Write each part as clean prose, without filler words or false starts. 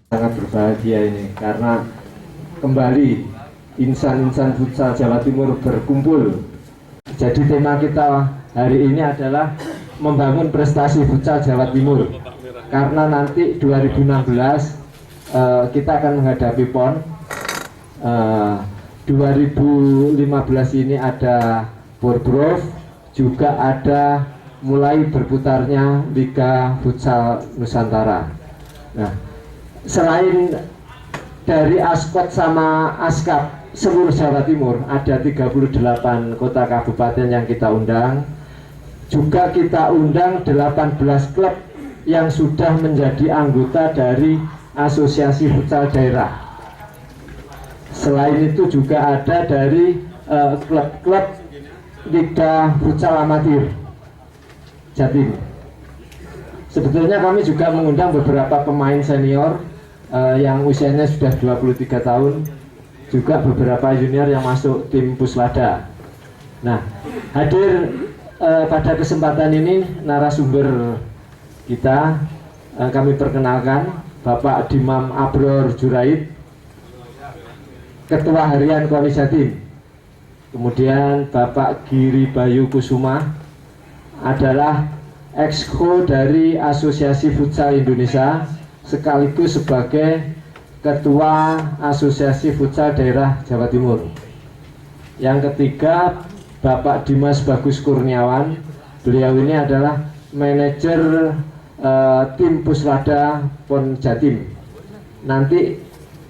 Sangat berbahagia ini karena kembali insan-insan futsal Jawa Timur berkumpul. Jadi tema kita hari ini adalah membangun prestasi futsal Jawa Timur. Karena nanti 2016 kita akan menghadapi PON. 2015 ini ada Porprov, juga ada mulai berputarnya Liga Futsal Nusantara. Nah, selain dari ASKOT sama ASKAP seluruh Jawa Timur, ada 38 kota kabupaten yang kita undang. Juga kita undang 18 klub yang sudah menjadi anggota dari Asosiasi Futsal Daerah. Selain itu juga ada dari klub-klub Liga Futsal Amatir Jatim. Sebetulnya kami juga mengundang beberapa pemain senior yang usianya sudah 23 tahun, juga beberapa junior yang masuk tim Puslada. Nah, hadir pada kesempatan ini narasumber kita, kami perkenalkan Bapak Dimam Abror Juraid, Ketua Harian KONI Jatim. Kemudian Bapak Giri Bayu Kusuma adalah Exco dari Asosiasi Futsal Indonesia, sekaligus sebagai Ketua Asosiasi Futsal Daerah Jawa Timur. Yang ketiga, Bapak Dimas Bagus Kurniawan. Beliau ini adalah manajer tim Puslada PON Jatim. Nanti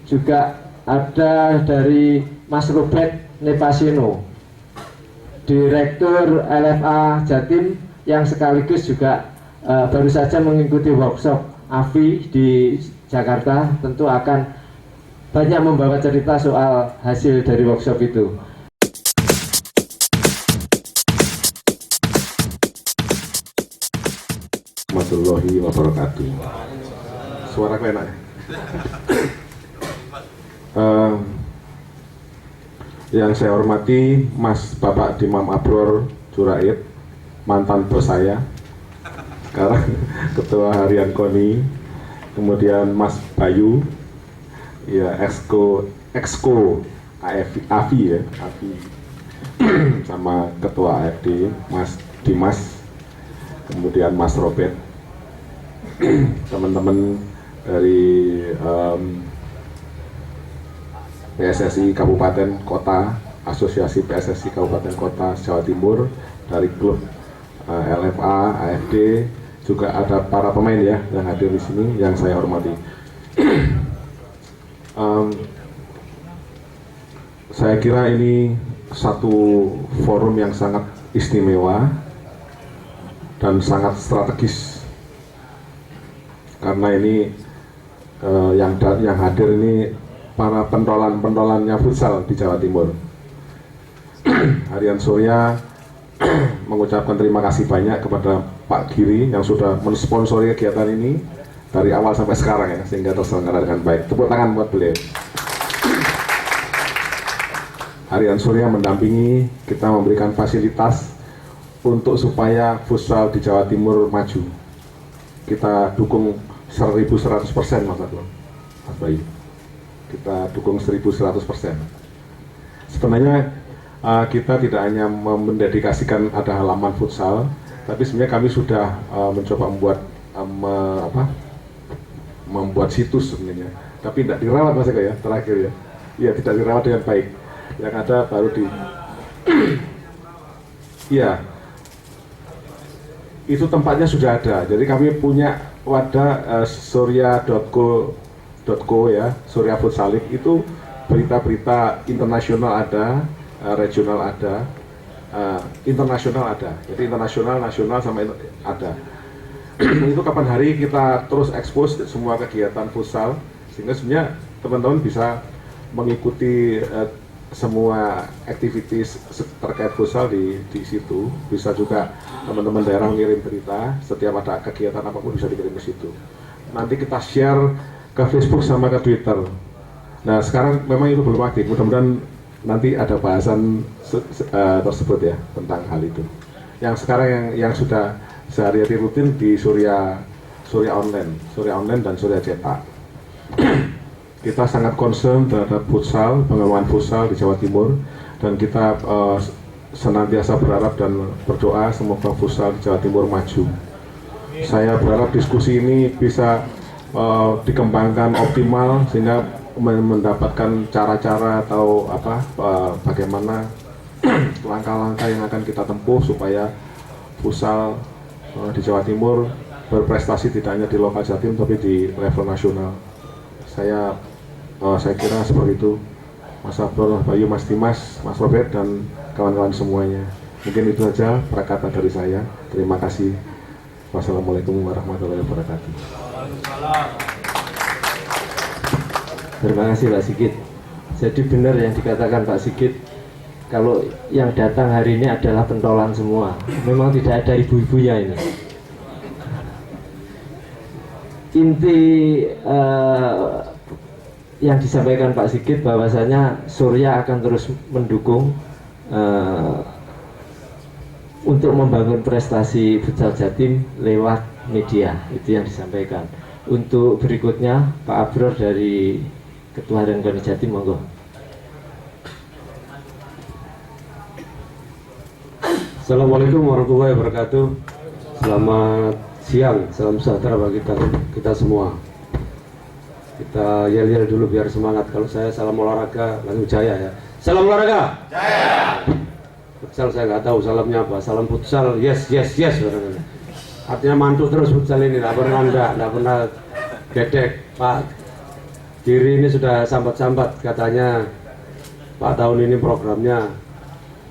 juga ada dari Mas Robert Nepasino, Direktur LFA Jatim, yang sekaligus juga baru saja mengikuti workshop AFI di Jakarta. Tentu akan banyak membawa cerita soal hasil dari workshop itu. Warahmatullahi wabarakatuh. Suara enak ya? Yang saya hormati Mas Bapak Dimam Abror Juraid, mantan bos saya, sekarang Ketua Harian KONI. Kemudian Mas Bayu, ya Exco AFI ya, AFI, sama Ketua AFD Mas Dimas, kemudian Mas Robert, teman-teman dari PSSI Kabupaten Kota, Asosiasi PSSI Kabupaten Kota Jawa Timur, dari klub LFA, AFD, juga ada para pemain ya yang hadir di sini yang saya hormati. Saya kira ini satu forum yang sangat istimewa dan sangat strategis, karena ini yang hadir ini para pentolan-pentolannya futsal di Jawa Timur. Harian Surya mengucapkan terima kasih banyak kepada Pak Giri yang sudah mensponsori kegiatan ini dari awal sampai sekarang ya, sehingga terselenggara dengan baik. Tepuk tangan buat beliau. Harian Surya mendampingi kita, memberikan fasilitas untuk supaya futsal di Jawa Timur maju. Kita dukung 1100% Mas Abdul, Mas Bayu. Kita dukung 1100%. Sebenarnya kita tidak hanya mendedikasikan ada halaman futsal, tapi sebenarnya kami sudah mencoba membuat situs sebenarnya, tapi tidak dirawat Mas Eko ya, terakhir ya. Iya, tidak dirawat dengan baik. Yang ada baru di iya, itu tempatnya sudah ada. Jadi kami punya wadah surya.co ya, Surya Futsalik, itu berita-berita internasional ada, regional ada, internasional ada. Jadi internasional, nasional sama ada. Itu kapan hari kita terus expose semua kegiatan futsal, sehingga sebenarnya teman-teman bisa mengikuti semua aktivitas terkait futsal di situ. Bisa juga teman-teman daerah mengirim berita, setiap ada kegiatan apapun bisa dikirim ke situ. Nanti kita share ke Facebook sama ke Twitter. Nah, sekarang memang itu belum aktif. Mudah-mudahan nanti ada bahasan tersebut ya tentang hal itu. Yang sekarang yang sudah sehari-hari rutin di Surya Online dan Surya Cetak. kita sangat concern terhadap futsal, pengembangan futsal di Jawa Timur, dan kita senantiasa berharap dan berdoa semoga futsal di Jawa Timur maju. Saya berharap diskusi ini bisa dikembangkan optimal sehingga mendapatkan cara-cara atau bagaimana langkah-langkah yang akan kita tempuh supaya futsal di Jawa Timur berprestasi tidak hanya di lokal Jatim tapi di level nasional. Saya kira seperti itu, Mas Abdul, Bayu, Mas Dimas, Mas Robert, dan kawan-kawan semuanya. Mungkin itu saja perkataan dari saya. Terima kasih. Wassalamualaikum warahmatullahi wabarakatuh. Terima kasih Pak Sigit. Jadi benar yang dikatakan Pak Sigit, kalau yang datang hari ini adalah pentolan semua. Memang tidak ada ibu-ibunya ini. Inti yang disampaikan Pak Sigit bahwasanya Surya akan terus mendukung untuk membangun prestasi futsal Jatim lewat media. Itu yang disampaikan. Untuk berikutnya Pak Abror dari Ketua Harian KONI Jatim, monggo. Assalamualaikum warahmatullahi wabarakatuh. Selamat siang, salam sejahtera bagi kita semua. Kita yel-yel dulu biar semangat. Kalau saya salam olahraga langsung jaya ya. Salam olahraga. Jaya. Futsal saya nggak tahu salamnya apa. Salam futsal, yes yes yes. Artinya mantu terus futsal ini. Nggak pernah gedek. Pak Giri ini sudah sambat-sambat katanya Pak tahun ini programnya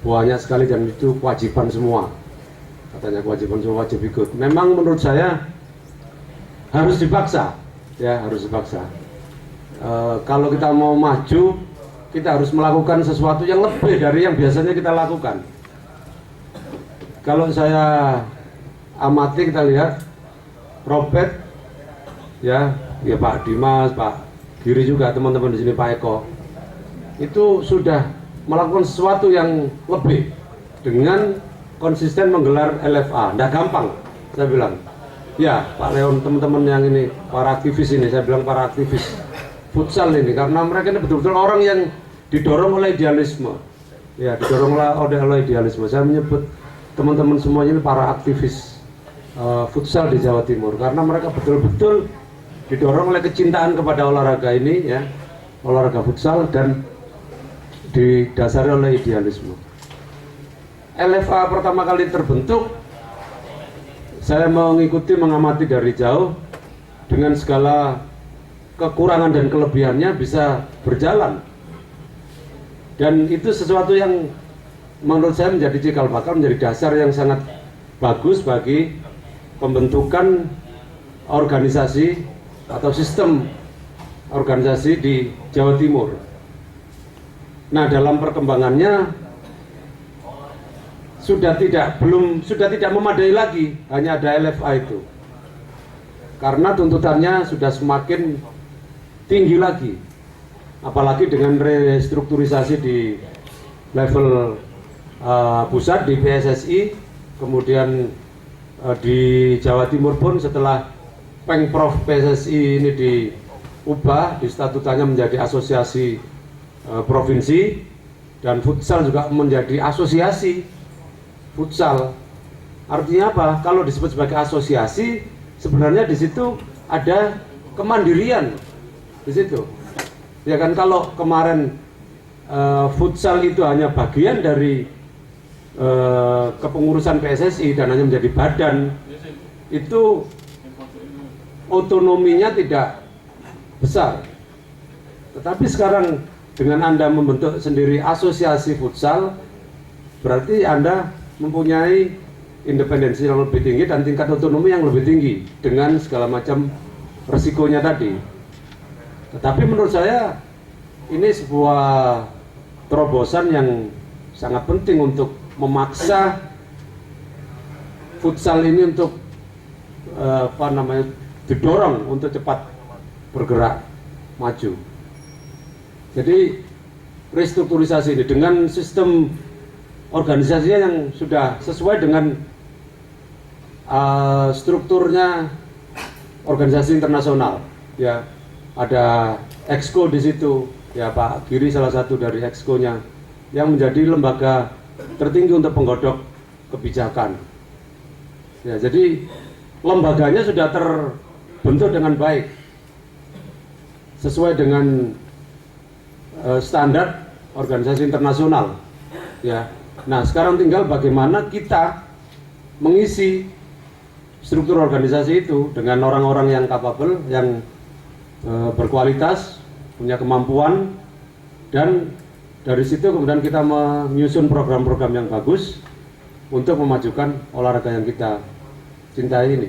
banyak sekali dan itu kewajiban semua. Katanya kewajiban semua, wajib ikut. Memang menurut saya harus dipaksa, ya harus dipaksa. Kalau kita mau maju, kita harus melakukan sesuatu yang lebih dari yang biasanya kita lakukan. Kalau saya amati, kita lihat Robert, ya Pak Dimas, Pak Giri juga, teman-teman di sini, Pak Eko, itu sudah melakukan sesuatu yang lebih dengan konsisten menggelar LFA. Nggak gampang, saya bilang. Ya, Pak Leon, teman-teman yang ini, para aktivis ini, saya bilang para aktivis futsal ini, karena mereka ini betul-betul orang yang didorong oleh idealisme. Ya, didorong oleh idealisme. Saya menyebut teman-teman semuanya ini para aktivis futsal di Jawa Timur, karena mereka betul-betul didorong oleh kecintaan kepada olahraga ini, ya, olahraga futsal, dan didasari oleh idealisme. LFA pertama kali terbentuk, saya mengamati dari jauh, dengan segala kekurangan dan kelebihannya bisa berjalan. Dan itu sesuatu yang menurut saya menjadi cikal bakal, menjadi dasar yang sangat bagus bagi pembentukan organisasi atau sistem organisasi di Jawa Timur. Nah, dalam perkembangannya sudah tidak memadai lagi hanya ada LFA itu, karena tuntutannya sudah semakin tinggi lagi, apalagi dengan restrukturisasi di level pusat di PSSI, kemudian di Jawa Timur pun setelah Pengprov PSSI ini diubah, di statutanya menjadi asosiasi provinsi, dan futsal juga menjadi asosiasi futsal. Artinya apa? Kalau disebut sebagai asosiasi, sebenarnya di situ ada kemandirian di situ. Ya kan, kalau kemarin futsal itu hanya bagian dari kepengurusan PSSI dan hanya menjadi badan, itu otonominya tidak besar. Tetapi sekarang dengan Anda membentuk sendiri asosiasi futsal, berarti Anda mempunyai independensi yang lebih tinggi dan tingkat otonomi yang lebih tinggi dengan segala macam resikonya tadi. Tetapi menurut saya ini sebuah terobosan yang sangat penting untuk memaksa futsal ini untuk didorong untuk cepat bergerak maju. Jadi restrukturisasi ini dengan sistem organisasinya yang sudah sesuai dengan strukturnya organisasi internasional, ya, ada Exco di situ, ya Pak Giri salah satu dari Exco-nya yang menjadi lembaga tertinggi untuk penggodok kebijakan. Ya, jadi lembaganya sudah terbentuk dengan baik sesuai dengan standar organisasi internasional. Ya, nah sekarang tinggal bagaimana kita mengisi struktur organisasi itu dengan orang-orang yang capable, yang berkualitas, punya kemampuan, dan dari situ kemudian kita menyusun program-program yang bagus untuk memajukan olahraga yang kita cintai ini.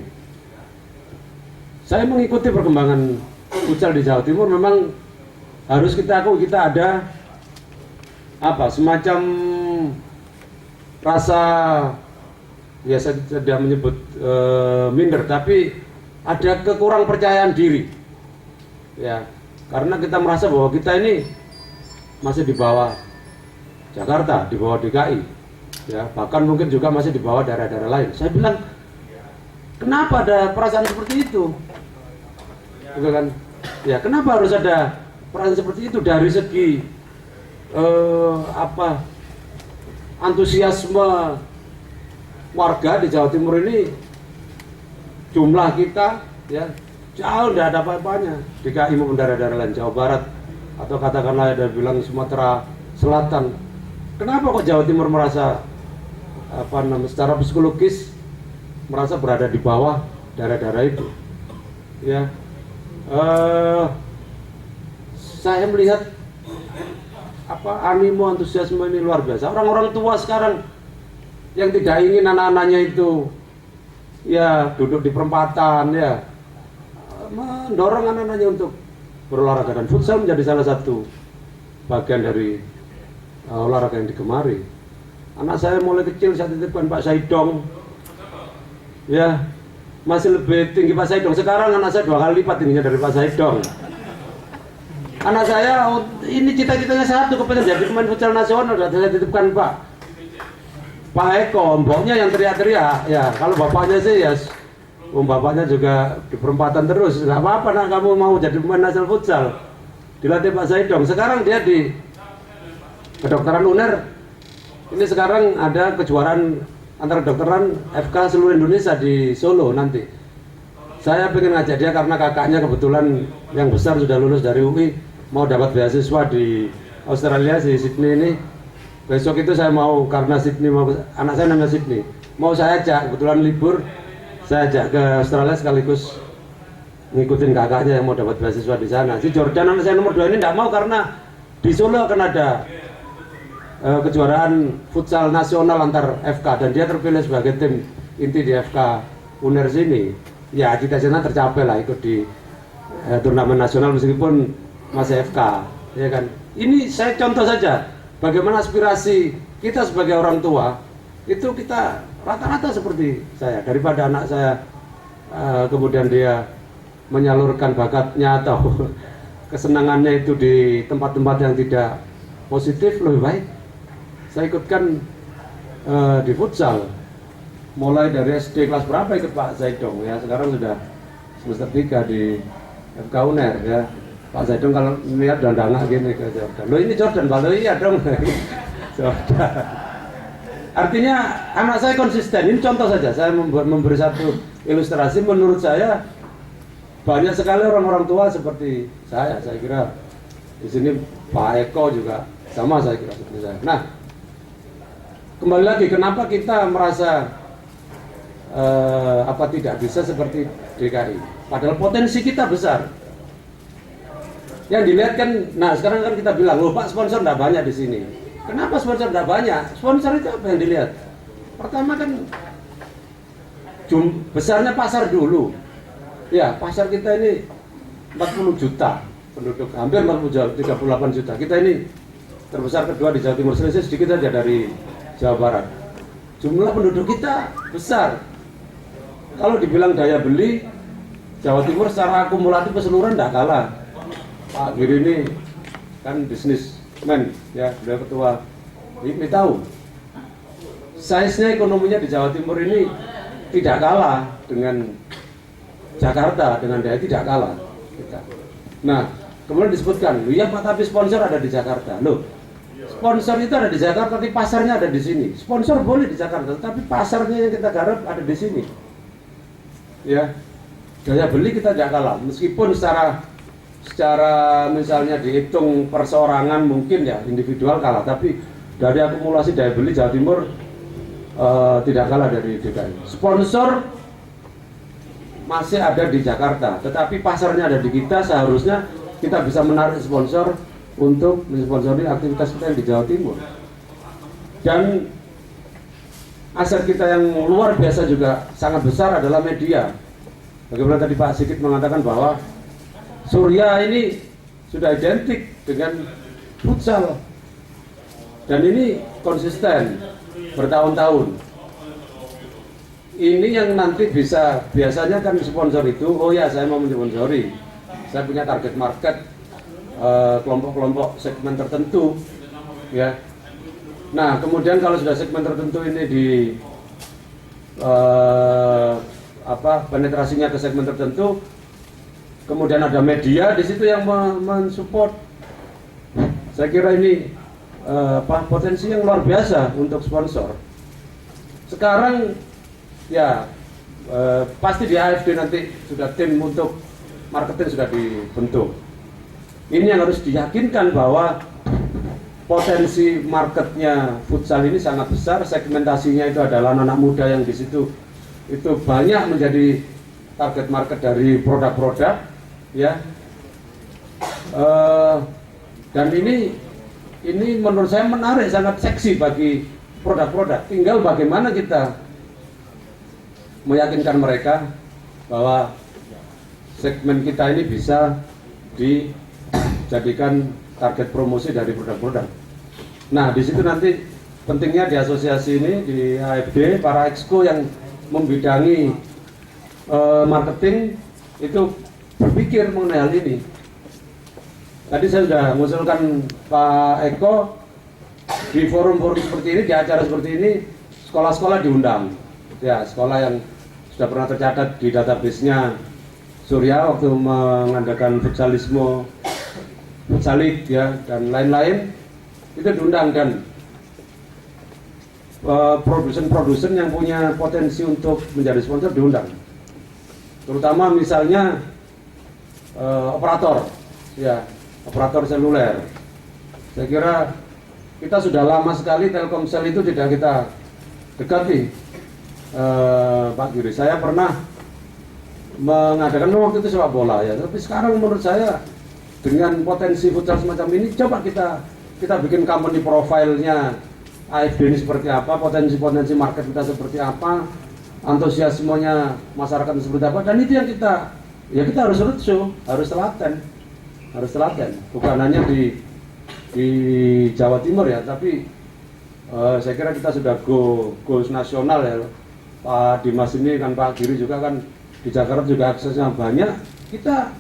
Saya mengikuti perkembangan futsal di Jawa Timur, memang harus kita akui kita ada semacam rasa, ya saya tidak menyebut minder, tapi ada kekurang percayaan diri. Ya, karena kita merasa bahwa kita ini masih di bawah Jakarta, di bawah DKI, ya, bahkan mungkin juga masih di bawah daerah-daerah lain. Saya bilang, kenapa ada perasaan seperti itu? Gitu kan? Ya, kenapa harus ada perasaan seperti itu? Dari segi antusiasme warga di Jawa Timur ini, jumlah kita ya jauh tidak ada apa-apanya DKI maupun daerah-daerah lain, Jawa Barat atau katakanlah ada bilang Sumatera Selatan. Kenapa kok Jawa Timur merasa secara psikologis merasa berada di bawah daerah-daerah itu? Ya, saya melihat animo antusiasme ini luar biasa. Orang-orang tua sekarang yang tidak ingin anak-anaknya itu ya duduk di perempatan, ya mendorong anak-anaknya untuk berolahraga, dan futsal menjadi salah satu bagian dari olahraga yang digemari. Anak saya mulai kecil saya titipkan Pak Saidong, ya masih lebih tinggi Pak Saidong. Sekarang anak saya 2 kali lipat tingginya dari Pak Saidong. Anak saya ini cita-citanya satu, kepengen jadi pemain futsal nasional. Sudah saya titipkan Pak Eko, mboknya yang teriak-teriak. Ya kalau bapaknya sih ya, bapaknya juga di perempatan terus. Nggak apa-apa nak, kamu mau jadi pemain nasional futsal, dilatih Pak Saidong. Sekarang dia di kedokteran UNER. Ini sekarang ada kejuaraan antara kedokteran FK seluruh Indonesia di Solo nanti. Saya pengen ngajak dia karena kakaknya kebetulan yang besar sudah lulus dari UI, mau dapat beasiswa di Australia, di Sydney ini. Besok itu saya mau, karena Sydney mau, anak saya namanya Sydney, mau saya ajak, kebetulan libur, saya ajak ke Australia sekaligus ngikutin kakaknya yang mau dapat beasiswa di sana. Si Jordan anak saya nomor 2 ini tidak mau karena di Solo akan ada kejuaraan futsal nasional antar FK, dan dia terpilih sebagai tim inti di FK UNER sini. Ya cita-cita tercapai lah, ikut di turnamen nasional meskipun masih FK, ya kan. Ini saya contoh saja bagaimana aspirasi kita sebagai orang tua itu, kita rata-rata seperti saya. Daripada anak saya kemudian dia menyalurkan bakatnya atau kesenangannya itu di tempat-tempat yang tidak positif, lebih baik saya ikutkan di futsal. Mulai dari SD kelas berapa ikut Pak Zaidong, ya sekarang sudah semester 3 di FK UNER, ya. Pak Zaidong kalau melihat dandangak gini ke Jordan, loh ini Jordan, Pak, iya dong. Jordan. Artinya anak saya konsisten. Ini contoh saja, saya memberi satu ilustrasi. Menurut saya banyak sekali orang-orang tua seperti saya kira di sini Pak Eko juga sama, saya kira seperti saya. Nah, kembali lagi, kenapa kita merasa tidak bisa seperti DKI? Padahal potensi kita besar. Yang dilihat kan, nah sekarang kan kita bilang, loh Pak, sponsor tidak banyak di sini. Kenapa sponsor tidak banyak? Sponsor itu apa yang dilihat? Pertama kan besarnya pasar dulu. Ya, pasar kita ini 40 juta penduduk, hampir 38 juta. Kita ini terbesar kedua di Jawa Timur, selisih sedikit saja dari Jawa Barat. Jumlah penduduk kita besar. Kalau dibilang daya beli, Jawa Timur secara akumulatif keseluruhan tidak kalah. Pak Giri ini kan bisnismen, ya, beliau ketua ini tahu. Size-nya ekonominya di Jawa Timur ini tidak kalah dengan Jakarta, dengan daerah tidak kalah kita. Nah, kemudian disebutkan, ya Pak, tapi sponsor ada di Jakarta. Loh, sponsor itu ada di Jakarta, tapi pasarnya ada di sini. Sponsor boleh di Jakarta, tapi pasarnya yang kita garap ada di sini. Ya, daya beli kita tidak kalah, meskipun secara misalnya dihitung perseorangan mungkin ya individual kalah, tapi dari akumulasi daya beli Jawa Timur tidak kalah dari DKI. Sponsor masih ada di Jakarta, tetapi pasarnya ada di kita. Seharusnya kita bisa menarik sponsor untuk mensponsori aktivitas kita yang di Jawa Timur. Dan aset kita yang luar biasa juga sangat besar adalah media. Bagaimana tadi Pak Sigit mengatakan bahwa Surya ini sudah identik dengan futsal, dan ini konsisten bertahun-tahun. Ini yang nanti bisa, biasanya kan sponsor itu, oh ya saya mau mensponsori, saya punya target market, kelompok-kelompok segmen tertentu, ya. Nah, kemudian kalau sudah segmen tertentu ini penetrasinya ke segmen tertentu, kemudian ada media di situ yang mensupport. Saya kira ini potensi yang luar biasa untuk sponsor. Sekarang ya pasti di AFD nanti sudah tim untuk marketing sudah dibentuk. Ini yang harus diyakinkan bahwa potensi marketnya futsal ini sangat besar. Segmentasinya itu adalah anak-anak muda yang di situ itu banyak menjadi target market dari produk-produk, ya. Dan ini menurut saya menarik, sangat seksi bagi produk-produk. Tinggal bagaimana kita meyakinkan mereka bahwa segmen kita ini bisa dijadikan target promosi dari produk-produk. Nah, di situ nanti pentingnya di asosiasi ini, di AFD, para exco yang membidangi marketing itu berpikir mengenai hal ini. Tadi saya sudah mengusulkan Pak Eko di forum-forum seperti ini, di acara seperti ini, sekolah-sekolah diundang. Ya, sekolah yang sudah pernah tercatat di database-nya Surya waktu mengadakan futsalisme, futsalik ya, dan lain-lain, itu diundang. Dan produsen-produsen yang punya potensi untuk menjadi sponsor diundang. Terutama misalnya operator, ya, operator seluler. Saya kira kita sudah lama sekali Telkomsel itu tidak kita dekati, Pak Giri. Saya pernah mengadakan waktu itu sepak bola ya, tapi sekarang menurut saya dengan potensi futsal semacam ini, coba kita bikin company profile-nya AFD ini seperti apa, potensi-potensi market kita seperti apa, antusiasmenya masyarakat seperti apa, dan itu yang kita harus roadshow, harus telaten, bukan hanya di Jawa Timur ya, tapi saya kira kita sudah goals nasional ya. Pak Dimas ini kan, Pak Giri juga kan di Jakarta juga aksesnya banyak. Kita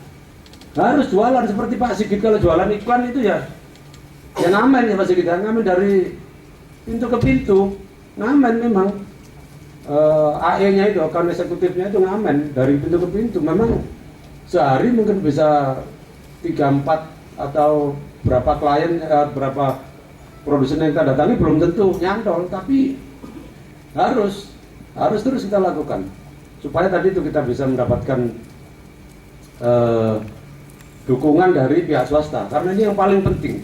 harus jualan seperti Pak Sigit. Kalau jualan iklan itu ya ngamen ya Pak Sigit, ngamen dari pintu ke pintu, ngamen memang. AE-nya itu, account eksekutifnya itu ngamen dari pintu ke pintu. Memang sehari mungkin bisa 3-4 atau berapa klien, berapa produsen yang kita datangi belum tentu nyantol, tapi harus terus kita lakukan supaya tadi itu kita bisa mendapatkan dukungan dari pihak swasta, karena ini yang paling penting.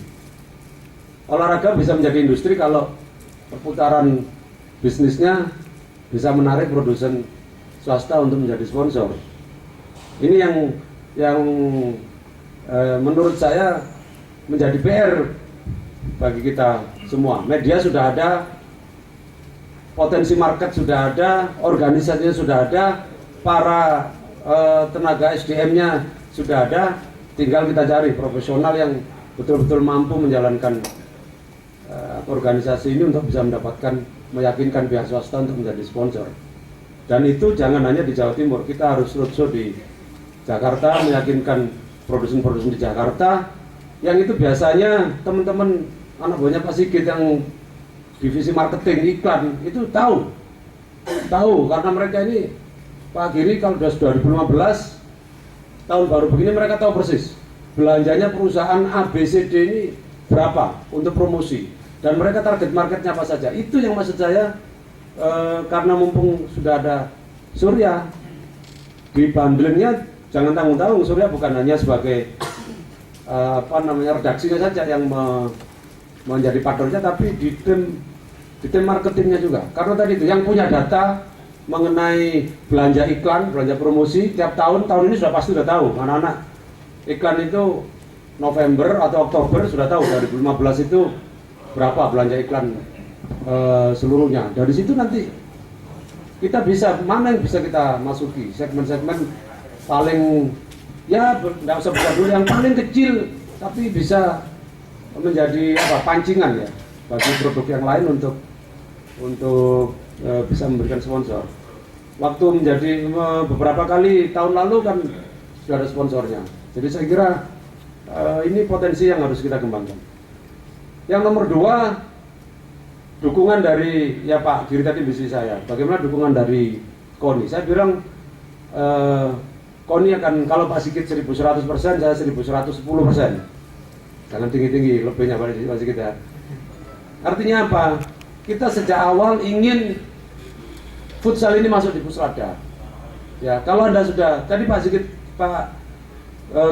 Olahraga bisa menjadi industri kalau perputaran bisnisnya bisa menarik produsen swasta untuk menjadi sponsor. Ini yang menurut saya menjadi PR bagi kita semua. Media sudah ada, potensi market sudah ada, organisasinya sudah ada, para tenaga SDM-nya sudah ada, tinggal kita cari profesional yang betul-betul mampu menjalankan organisasi ini untuk bisa meyakinkan pihak swasta untuk menjadi sponsor. Dan itu jangan hanya di Jawa Timur, kita harus roadshow di Jakarta, meyakinkan produsen-produsen di Jakarta, yang itu biasanya teman-teman anak buahnya Pak Sigit yang divisi marketing iklan itu tahu karena mereka ini, Pak Giri kalau sudah 2015 tahun baru begini mereka tahu persis belanjanya perusahaan ABCD ini berapa untuk promosi dan mereka target marketnya apa saja. Itu yang maksud saya, karena mumpung sudah ada Surya di bundlingnya, jangan tanggung-tanggung. Surya bukan hanya sebagai redaksinya saja yang menjadi partnernya, tapi di tim marketingnya juga. Karena tadi itu yang punya data mengenai belanja iklan, belanja promosi tiap tahun ini sudah pasti sudah tahu. Anak-anak iklan itu November atau Oktober sudah tahu 2015 itu berapa belanja iklan seluruhnya. Dari situ nanti kita bisa, mana yang bisa kita masuki, segmen-segmen paling, ya tidak usah buka dulu, yang paling kecil tapi bisa menjadi pancingan ya bagi produk yang lain untuk bisa memberikan sponsor. Waktu menjadi beberapa kali tahun lalu kan sudah ada sponsornya. Jadi saya kira ini potensi yang harus kita kembangkan. Yang nomor 2, dukungan dari, ya Pak Giri tadi bisnis saya, bagaimana dukungan dari KONI. Saya bilang KONI akan, kalau Pak Sigit 1100%, saya 1110%. Jangan tinggi-tinggi, lebihnya Pak Sigit ya. Artinya apa? Kita sejak awal ingin futsal ini masuk di Pusrada. Ya, kalau Anda sudah, tadi Pak Sigit, Pak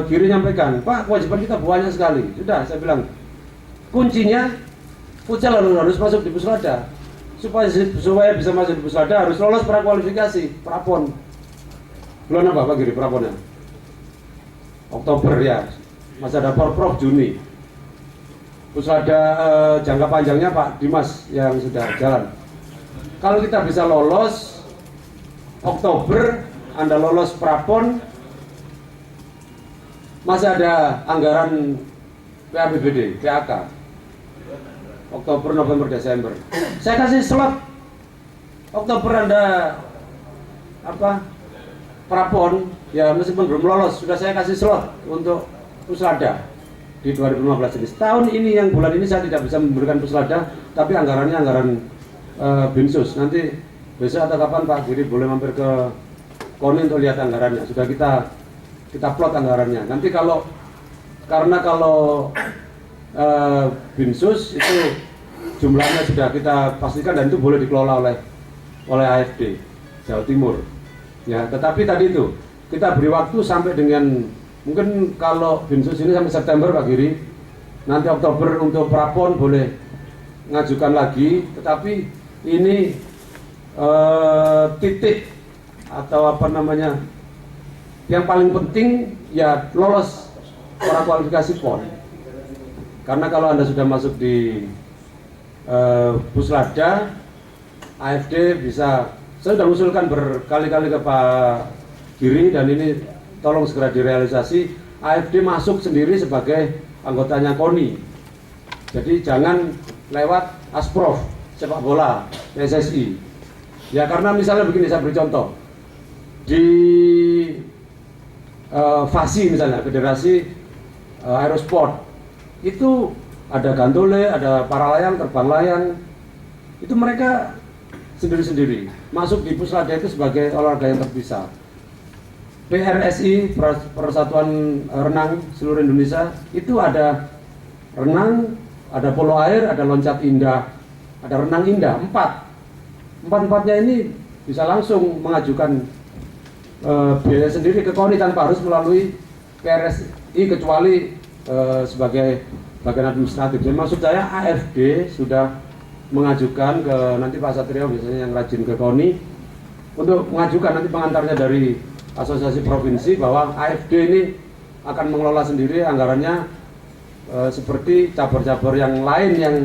Giri nyampaikan, Pak, kewajiban kita banyak sekali. Sudah, saya bilang, kuncinya futsal harus masuk di Pusrada. Supaya bisa masuk di Pusrada harus lolos prakualifikasi, prapon. Bulan apa Pak Giri praponnya? Oktober ya. Masih ada Porprov Juni. Pusrada jangka panjangnya Pak Dimas yang sudah jalan. Kalau kita bisa lolos Oktober, Anda lolos prapon, masih ada anggaran PABBD, PAK. Oktober, November, Desember. Saya kasih slot. Oktober Anda prapon, ya meskipun belum lolos, sudah saya kasih slot untuk Pusrada di 2015 ini. Tahun ini yang bulan ini saya tidak bisa memberikan Pusrada, tapi anggarannya anggaran Binsus. Nanti besok atau kapan Pak Giri boleh mampir ke KONI untuk lihat anggarannya. Sudah kita plot anggarannya. Nanti kalau Binsus itu jumlahnya sudah kita pastikan dan itu boleh dikelola oleh AFD Jawa Timur. Ya, tetapi tadi itu kita beri waktu sampai dengan, mungkin kalau Binsus ini sampai September Pak Giri, nanti Oktober untuk prapon boleh ngajukan lagi, tetapi ini titik atau yang paling penting ya lolos prakualifikasi PON. Karena kalau Anda sudah masuk di Pusrada, AFD bisa, saya sudah usulkan berkali-kali ke Pak Giri dan ini tolong segera direalisasi, AFD masuk sendiri sebagai anggotanya KONI. Jadi jangan lewat Asprof, sepak bola, PSSI. Ya karena misalnya begini, saya beri contoh. Di FASI misalnya, Federasi Aerosport, itu ada gantole, ada para layang, terbang layang, itu mereka sendiri-sendiri. Masuk di Pusrada itu sebagai olahraga yang terpisah. PRSI, Persatuan Renang Seluruh Indonesia, itu ada renang, ada polo air, ada loncat indah, ada renang indah, 4. Empat-empatnya ini bisa langsung mengajukan biaya sendiri ke KONI tanpa harus melalui PRSI kecuali sebagai bagian administratif. Jadi maksud saya AFD sudah mengajukan ke, nanti Pak Satrio biasanya yang rajin ke KONI, untuk mengajukan nanti pengantarnya dari asosiasi provinsi bahwa AFD ini akan mengelola sendiri anggarannya seperti cabur-cabur yang lain yang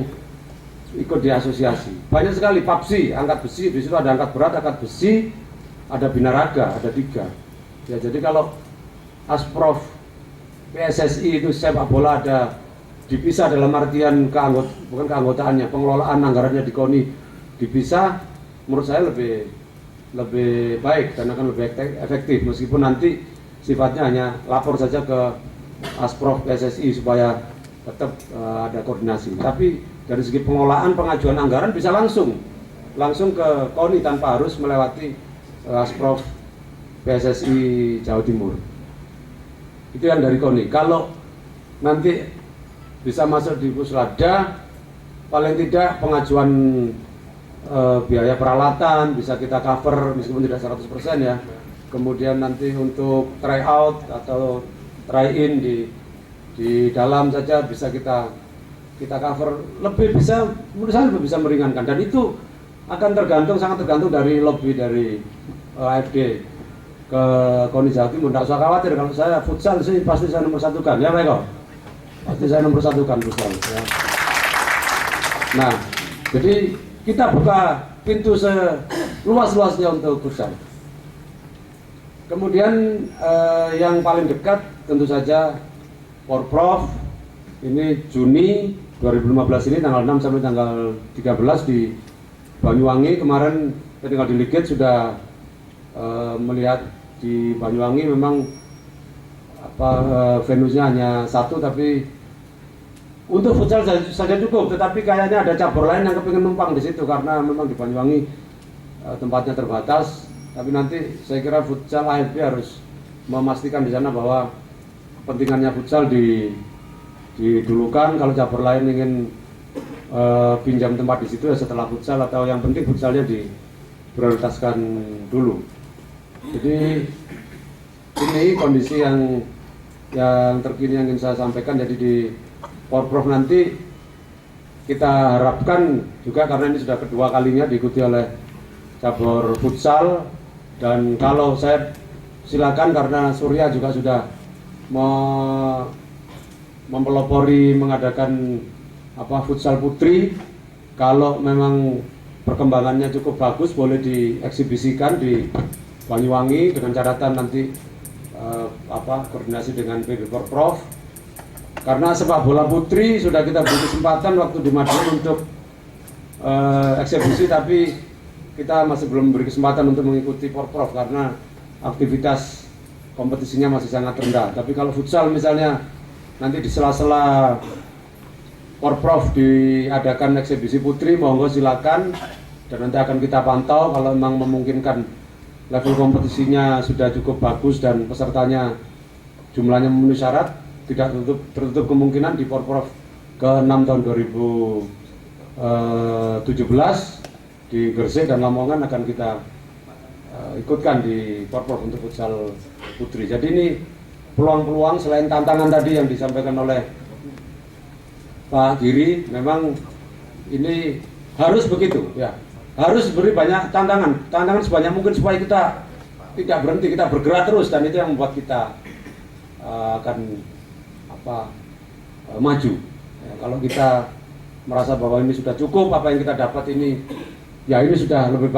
ikut di asosiasi. Banyak sekali, PAPSI, angkat besi, di situ ada angkat berat, angkat besi, ada binaraga, ada 3. Ya jadi kalau Asprof, PSSI itu sepak bola ada dipisah dalam artian bukan keanggotaannya, pengelolaan anggarannya di KONI dipisah, menurut saya lebih baik dan akan lebih efektif, meskipun nanti sifatnya hanya lapor saja ke Asprof PSSI supaya tetap ada koordinasi. Tapi dari segi pengelolaan pengajuan anggaran bisa langsung ke KONI tanpa harus melewati Asprof PSSI Jawa Timur. Itu yang dari KONI. Kalau nanti bisa masuk di Puslada, paling tidak pengajuan biaya peralatan bisa kita cover meskipun tidak 100% ya. Kemudian nanti untuk try out atau try in di dalam saja bisa kita cover, lebih bisa, menurut saya lebih bisa meringankan, dan itu akan sangat tergantung dari lobby dari AFD ke KONI Jawa Timur. Tidak usah khawatir, kalau saya futsal sih pasti saya nomor satukan, ya Pak Eko? Pasti saya nomor satukan futsal ya. Nah, jadi kita buka pintu seluas-luasnya untuk futsal. Kemudian yang paling dekat tentu saja Porprov, ini Juni 2015 ini tanggal 6 sampai tanggal 13 di Banyuwangi. Kemarin ketika di Liget sudah melihat di Banyuwangi, memang venue-nya hanya satu, tapi untuk futsal saja cukup, tetapi kayaknya ada cabur lain yang kepingin numpang di situ karena memang di Banyuwangi tempatnya terbatas. Tapi nanti saya kira futsal AFB harus memastikan di sana bahwa kepentingannya futsal didulukan. Kalau cabur lain ingin pinjam tempat di situ ya setelah futsal, atau yang penting futsalnya diprioritaskan dulu. Jadi ini kondisi yang terkini yang ingin saya sampaikan. Jadi di Porprov nanti kita harapkan juga, karena ini sudah kedua kalinya diikuti oleh cabur futsal, dan kalau saya silakan karena Surya juga sudah mempelopori mengadakan futsal putri, kalau memang perkembangannya cukup bagus boleh dieksibisikan di Banyuwangi dengan catatan nanti koordinasi dengan PB Porprov. Karena sepak bola putri sudah kita beri kesempatan waktu di Madiun untuk eksebisi, tapi kita masih belum beri kesempatan untuk mengikuti Porprov karena aktivitas kompetisinya masih sangat rendah. Tapi kalau futsal misalnya nanti di sela-sela Porprov diadakan eksebisi putri, monggo silakan, dan nanti akan kita pantau. Kalau memang memungkinkan level kompetisinya sudah cukup bagus dan pesertanya jumlahnya memenuhi syarat, tidak tertutup kemungkinan di Porprov ke-6 tahun 2017 di Gresik dan Lamongan akan kita ikutkan di Porprov untuk futsal putri. Jadi ini peluang-peluang selain tantangan tadi yang disampaikan oleh Pak Giri, memang ini harus begitu ya, harus beri banyak tantangan sebanyak mungkin supaya kita tidak berhenti, kita bergerak terus, dan itu yang membuat kita akan maju ya. Kalau kita merasa bahwa ini sudah cukup, apa yang kita dapat ini ya ini sudah lebih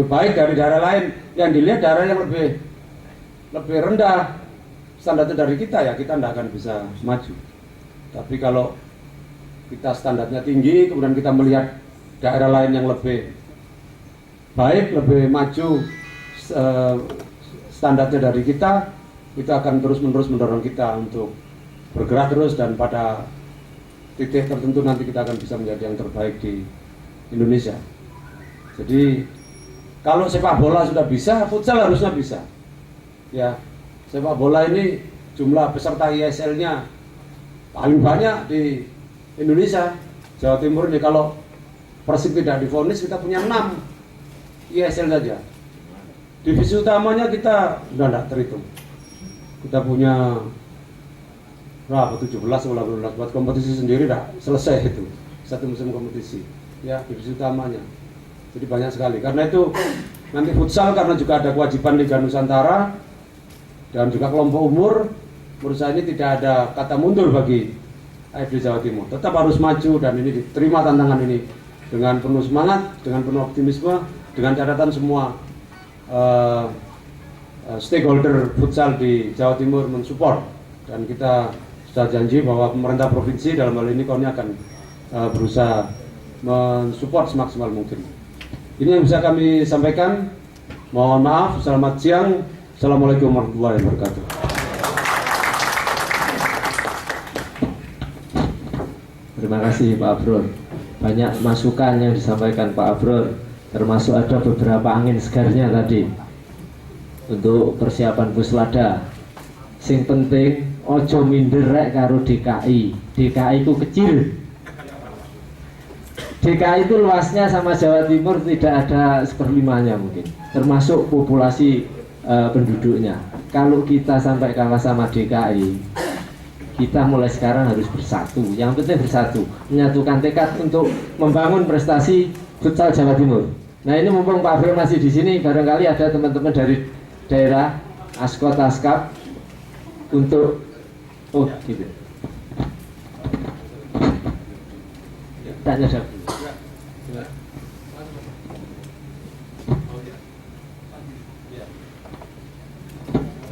baik dari daerah lain, yang dilihat daerah yang lebih rendah standarnya dari kita, ya kita tidak akan bisa maju. Tapi kalau kita standarnya tinggi, kemudian kita melihat daerah lain yang lebih baik, lebih maju standarnya dari kita akan terus-menerus mendorong kita untuk bergerak terus, dan pada titik tertentu nanti kita akan bisa menjadi yang terbaik di Indonesia. Jadi kalau sepak bola sudah bisa, futsal harusnya bisa. Ya, sepak bola ini jumlah peserta ISL-nya paling banyak di Indonesia. Jawa Timur ini kalau Persib tidak divonis, kita punya 6 ISL saja. Divisi utamanya kita sudah tidak terhitung. Kita punya berapa, 17 atau 18, buat kompetisi sendiri tidak selesai itu, satu musim kompetisi ya, divisi utamanya. Jadi banyak sekali. Karena itu nanti futsal, karena juga ada kewajiban Liga Nusantara dan juga kelompok umur, menurut saya ini tidak ada kata mundur bagi AFD Jawa Timur. Tetap harus maju, dan ini diterima tantangan ini dengan penuh semangat, dengan penuh optimisme, dengan catatan semua stakeholder futsal di Jawa Timur mensupport, dan kita sudah janji bahwa pemerintah provinsi dalam hal ini KONI akan berusaha mensupport semaksimal mungkin. Ini yang bisa kami sampaikan. Mohon maaf. Selamat siang. Assalamualaikum warahmatullahi wabarakatuh. Terima kasih Pak Abror. Banyak masukan yang disampaikan Pak Abror, termasuk ada beberapa angin segarnya tadi untuk persiapan Puslada. Sing penting ojo minder rek karo DKI. DKI itu kecil. DKI itu luasnya sama Jawa Timur tidak ada seperlimanya mungkin, termasuk populasi penduduknya. Kalau kita sampai kalah sama DKI, kita mulai sekarang harus bersatu. Yang penting bersatu, menyatukan tekad untuk membangun prestasi futsal Jawa Timur. Nah ini mumpung Pak Bro masih di sini, barangkali ada teman-teman dari daerah Askot Askap untuk gitu. Tanya siapa?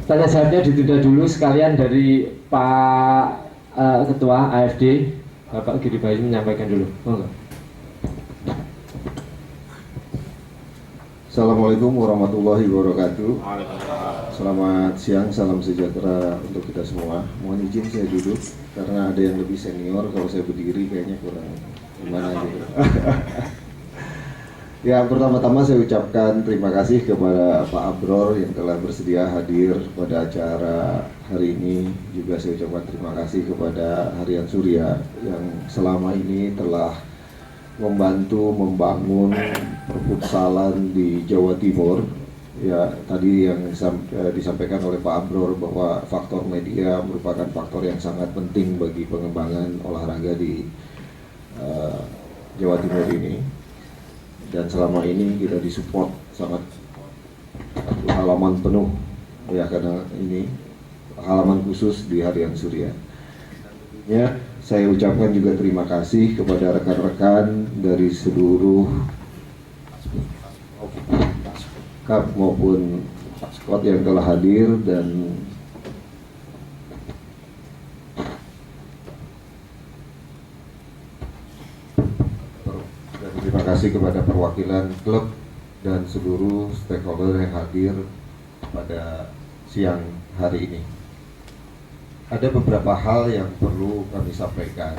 Tanya jawabnya ditunda dulu sekalian dari Pak Ketua AFD, Bapak Giri Bayu menyampaikan dulu. Assalamualaikum warahmatullahi wabarakatuh. Selamat siang, salam sejahtera untuk kita semua. Mohon izin saya duduk karena ada yang lebih senior. Kalau saya berdiri kayaknya kurang gimana gitu. Ya, pertama-tama saya ucapkan terima kasih kepada Pak Abror yang telah bersedia hadir pada acara hari ini. Juga saya ucapkan terima kasih kepada Harian Surya yang selama ini telah membantu membangun perfutsalan di Jawa Timur. Ya, tadi yang disampaikan oleh Pak Abror bahwa faktor media merupakan faktor yang sangat penting bagi pengembangan olahraga di Jawa Timur ini. Dan selama ini kita disupport sangat halaman penuh ya, karena ini halaman khusus di Harian Surya. Ya, saya ucapkan juga terima kasih kepada rekan-rekan dari seluruh Kap maupun Skot yang telah hadir, dan terima kasih kepada perwakilan klub dan seluruh stakeholder yang hadir pada siang hari ini. Ada beberapa hal yang perlu kami sampaikan.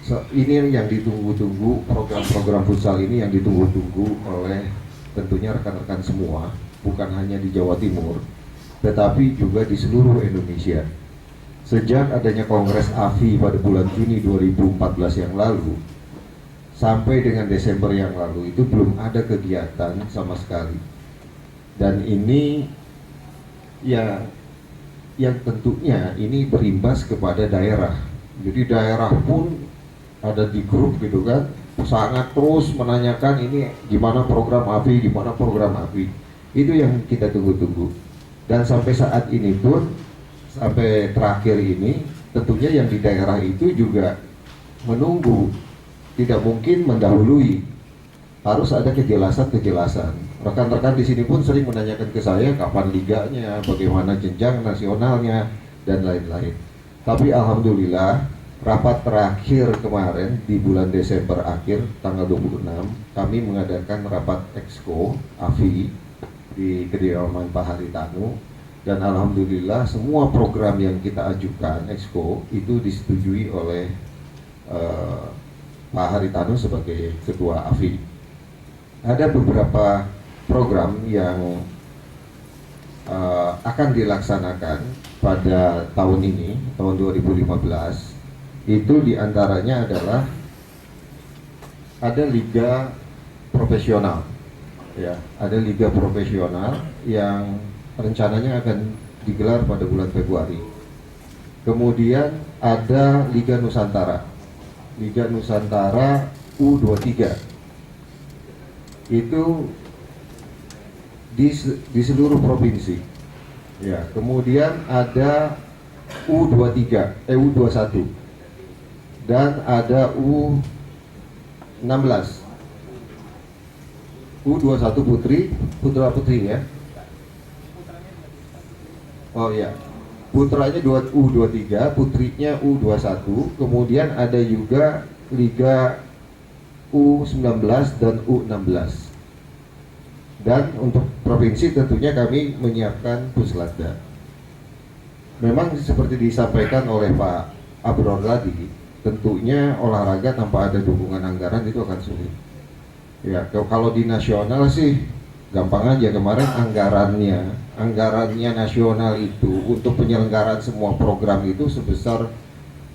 Ini yang ditunggu-tunggu, program-program futsal ini yang ditunggu-tunggu oleh tentunya rekan-rekan semua, bukan hanya di Jawa Timur, tetapi juga di seluruh Indonesia. Sejak adanya Kongres AFI pada bulan Juni 2014 yang lalu sampai dengan Desember yang lalu itu belum ada kegiatan sama sekali. Dan ini ya yang tentunya ini berimbas kepada daerah. Jadi daerah pun ada di grup gitu kan, sangat terus menanyakan ini gimana program AFI, gimana program AFI. Itu yang kita tunggu-tunggu. Dan sampai saat ini pun, sampai terakhir ini, tentunya yang di daerah itu juga menunggu, tidak mungkin mendahului, harus ada kejelasan-kejelasan. Rekan-rekan di sini pun sering menanyakan ke saya kapan liganya, bagaimana jenjang nasionalnya, dan lain-lain. Tapi alhamdulillah, rapat terakhir kemarin di bulan Desember akhir, tanggal 26, kami mengadakan rapat Exco AFI di kediaman Pak Haritanu. Dan alhamdulillah semua program yang kita ajukan Exco itu disetujui oleh Pak Haritanu sebagai Ketua AFI. Ada beberapa program yang akan dilaksanakan pada tahun ini, tahun 2015. Itu diantaranya adalah ada liga profesional, ya, ada liga profesional yang rencananya akan digelar pada bulan Februari. Kemudian ada Liga Nusantara U23. Itu di seluruh provinsi. Ya, kemudian ada U23, U21. Dan ada U16. U21 putra putri ya. Oh ya, putranya U23, putrinya U21, kemudian ada juga Liga U19 dan U16. Dan untuk provinsi tentunya kami menyiapkan Puslatda. Memang seperti disampaikan oleh Pak Abror tadi, tentunya olahraga tanpa ada dukungan anggaran itu akan sulit. Ya, kalau di nasional sih Gampang aja, kemarin anggarannya nasional itu untuk penyelenggaraan semua program itu sebesar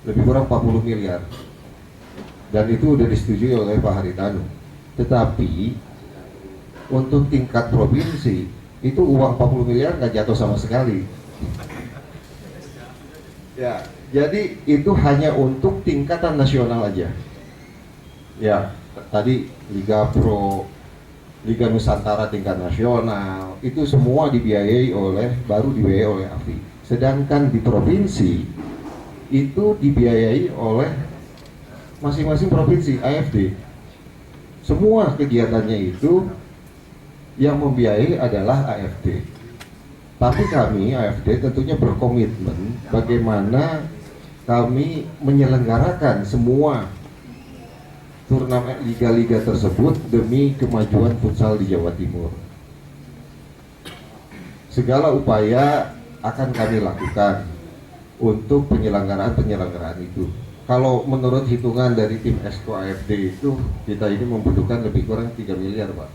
lebih kurang 40 miliar. Dan itu udah disetujui oleh Pak Haritanu. Tetapi untuk tingkat provinsi itu uang 40 miliar nggak jatuh sama sekali. Ya, jadi itu hanya untuk tingkatan nasional aja. Ya, tadi Liga Pro, Liga Nusantara tingkat nasional, itu semua baru dibiayai oleh AFI. Sedangkan di provinsi itu dibiayai oleh masing-masing provinsi, AFD. Semua kegiatannya itu yang membiayai adalah AFD. Tapi kami AFD tentunya berkomitmen bagaimana kami menyelenggarakan semua turnamen liga-liga tersebut demi kemajuan futsal di Jawa Timur. Segala upaya akan kami lakukan untuk penyelenggaraan itu. Kalau menurut hitungan dari tim Esko AFD itu, kita ini membutuhkan lebih kurang 3 miliar Pak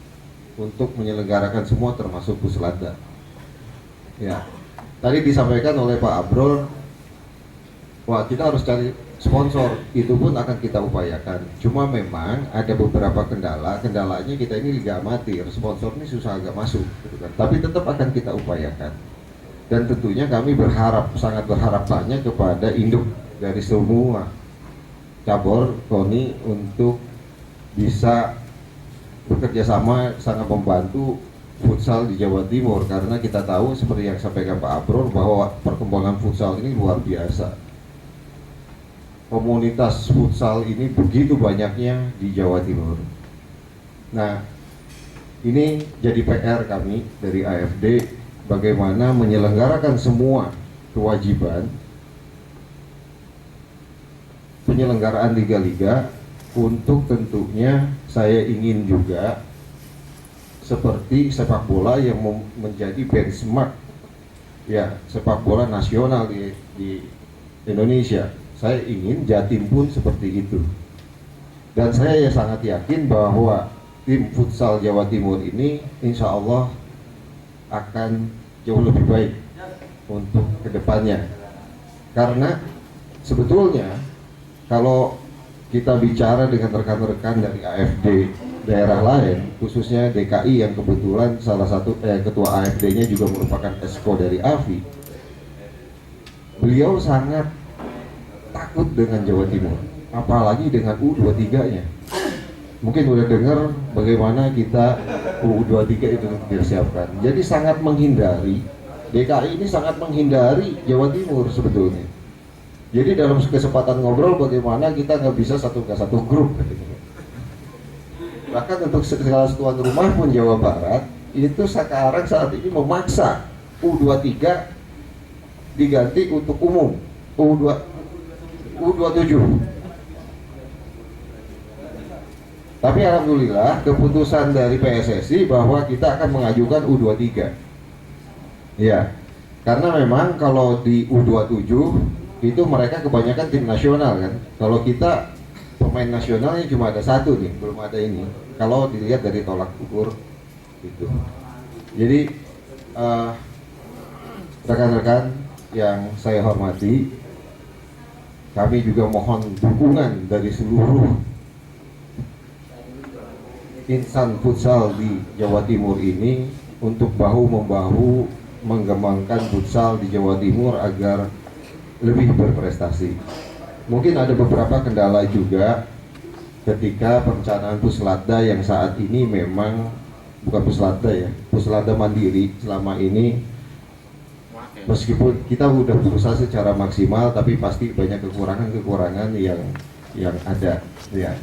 untuk menyelenggarakan semua termasuk Puslatda. Ya, tadi disampaikan oleh Pak Abrol, wah kita harus cari sponsor, itu pun akan kita upayakan. Cuma memang ada beberapa kendalanya kita ini liga amatir, sponsor ini susah agak masuk, gitu kan. Tapi tetap akan kita upayakan. Dan tentunya kami sangat berharap banyak kepada induk dari semua cabur KONI untuk bisa bekerja sama sangat membantu futsal di Jawa Timur, karena kita tahu seperti yang sampaikan Pak Abrol bahwa perkembangan futsal ini luar biasa. Komunitas futsal ini begitu banyaknya di Jawa Timur. Nah, ini jadi PR kami dari AFD bagaimana menyelenggarakan semua kewajiban penyelenggaraan liga-liga. Untuk tentunya saya ingin juga seperti sepak bola yang menjadi benchmark ya sepak bola nasional di Indonesia. Saya ingin Jatim pun seperti itu. Dan saya sangat yakin bahwa tim futsal Jawa Timur ini insya Allah akan jauh lebih baik untuk kedepannya. Karena sebetulnya kalau kita bicara dengan rekan-rekan dari AFD daerah lain, khususnya DKI yang kebetulan salah satu ketua AFD-nya juga merupakan esko dari AFI. Beliau sangat takut dengan Jawa Timur, apalagi dengan U23-nya. Mungkin udah dengar bagaimana kita U23 itu disiapkan. Jadi sangat menghindari, DKI ini sangat menghindari Jawa Timur sebetulnya. Jadi dalam kesempatan ngobrol bagaimana kita nggak bisa satu grup. Bahkan untuk segala tuan rumah pun Jawa Barat itu sekarang saat ini memaksa U23 diganti untuk umum U27. Tapi alhamdulillah keputusan dari PSSI bahwa kita akan mengajukan U23. Ya, karena memang kalau di U27 itu mereka kebanyakan tim nasional kan. Kalau kita pemain nasionalnya cuma ada satu nih, belum ada ini. Kalau dilihat dari tolak ukur itu. Jadi rekan-rekan yang saya hormati, kami juga mohon dukungan dari seluruh insan futsal di Jawa Timur ini untuk bahu-membahu mengembangkan futsal di Jawa Timur agar lebih berprestasi. Mungkin ada beberapa kendala juga ketika perencanaan Puslatda yang saat ini memang bukan Puslatda ya, Puslatda mandiri selama ini. Meskipun kita udah berusaha secara maksimal, tapi pasti banyak kekurangan yang ada ya.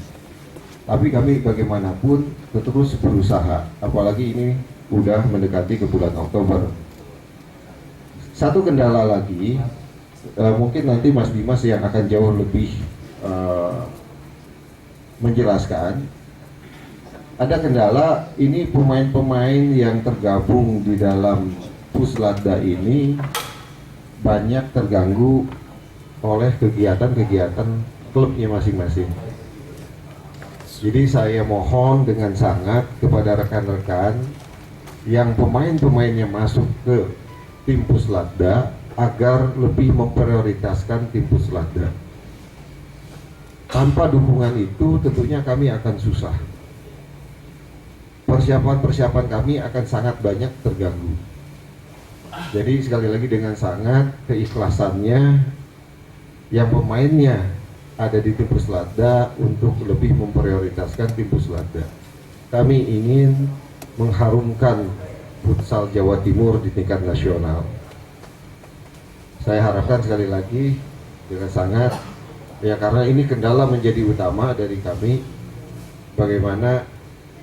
Tapi kami bagaimanapun terus berusaha, apalagi ini udah mendekati ke bulan Oktober. Satu kendala lagi, mungkin nanti Mas Dimas yang akan jauh lebih menjelaskan. Ada kendala, ini pemain-pemain yang tergabung di dalam Puslatda ini banyak terganggu oleh kegiatan-kegiatan klubnya masing-masing. Jadi saya mohon dengan sangat kepada rekan-rekan yang pemain-pemainnya masuk ke tim Puslatda agar lebih memprioritaskan tim Puslatda. Tanpa dukungan itu tentunya kami akan susah. Persiapan-persiapan kami akan sangat banyak terganggu. Jadi sekali lagi dengan sangat keikhlasannya yang pemainnya ada di tim Puslatda untuk lebih memprioritaskan tim Puslatda. Kami ingin mengharumkan futsal Jawa Timur di tingkat nasional. Saya harapkan sekali lagi dengan sangat, ya karena ini kendala menjadi utama dari kami, bagaimana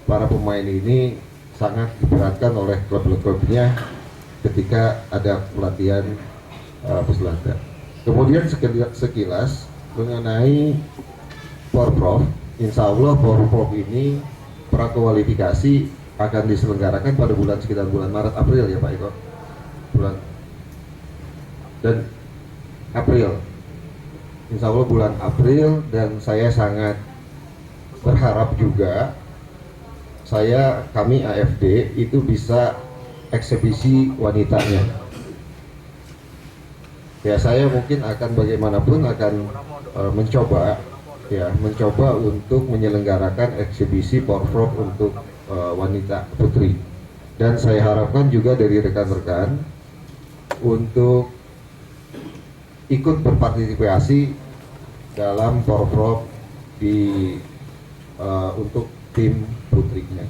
para pemain ini sangat diberatkan oleh klub-klubnya ketika ada pelatihan Puslatda. Kemudian sekilas mengenai Porprov, insya Allah Porprov ini prakualifikasi akan diselenggarakan pada sekitar bulan Maret April ya Pak Eko, bulan dan April, insya Allah bulan April, dan saya sangat berharap juga kami AFD itu bisa eksebisi wanitanya. Ya saya mungkin akan bagaimanapun akan mencoba untuk menyelenggarakan eksebisi Porprov untuk wanita putri, dan saya harapkan juga dari rekan-rekan untuk ikut berpartisipasi dalam Porprov untuk tim putrinya.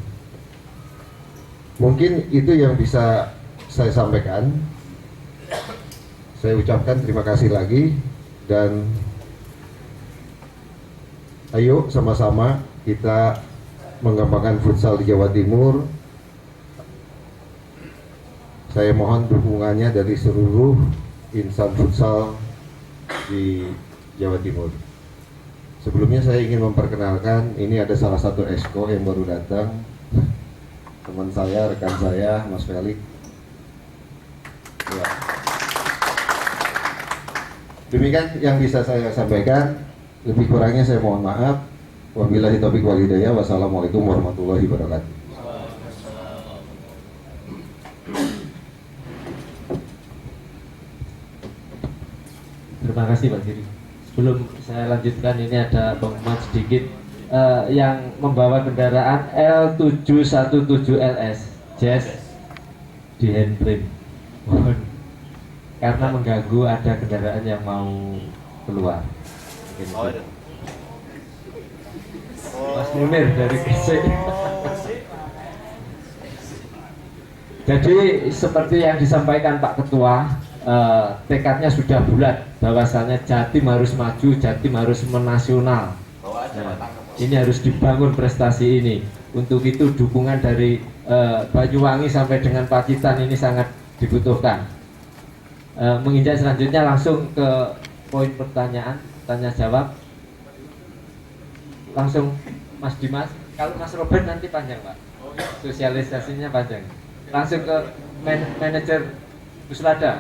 Mungkin itu yang bisa saya sampaikan. Saya ucapkan terima kasih lagi, dan ayo sama-sama kita mengembangkan futsal di Jawa Timur. Saya mohon dukungannya dari seluruh insan futsal di Jawa Timur. Sebelumnya saya ingin memperkenalkan, ini ada salah satu esko yang baru datang, teman saya, rekan saya, Mas Felix. Ya. Demikian yang bisa saya sampaikan. Lebih kurangnya saya mohon maaf. Wabillahi taufiq wal hidayah. Wassalamualaikum warahmatullahi wabarakatuh. Terima kasih Pak Giri. Sebelum saya lanjutkan, ini ada pengumuman sedikit yang membawa kendaraan L717LS Jazz di handbrake. Karena mengganggu ada kendaraan yang mau keluar. Mas Munir dari Gresik. Jadi seperti yang disampaikan Pak Ketua, tekadnya sudah bulat bahwasannya Jatim harus maju, Jatim harus menasional. Ini harus dibangun prestasi ini. Untuk itu dukungan dari Banyuwangi sampai dengan Pacitan ini sangat dibutuhkan. Menginjak selanjutnya langsung ke poin pertanyaan, tanya jawab. Langsung Mas Dimas, kalau Mas Robert nanti panjang Pak, sosialisasinya panjang. Langsung ke manajer Puslatda.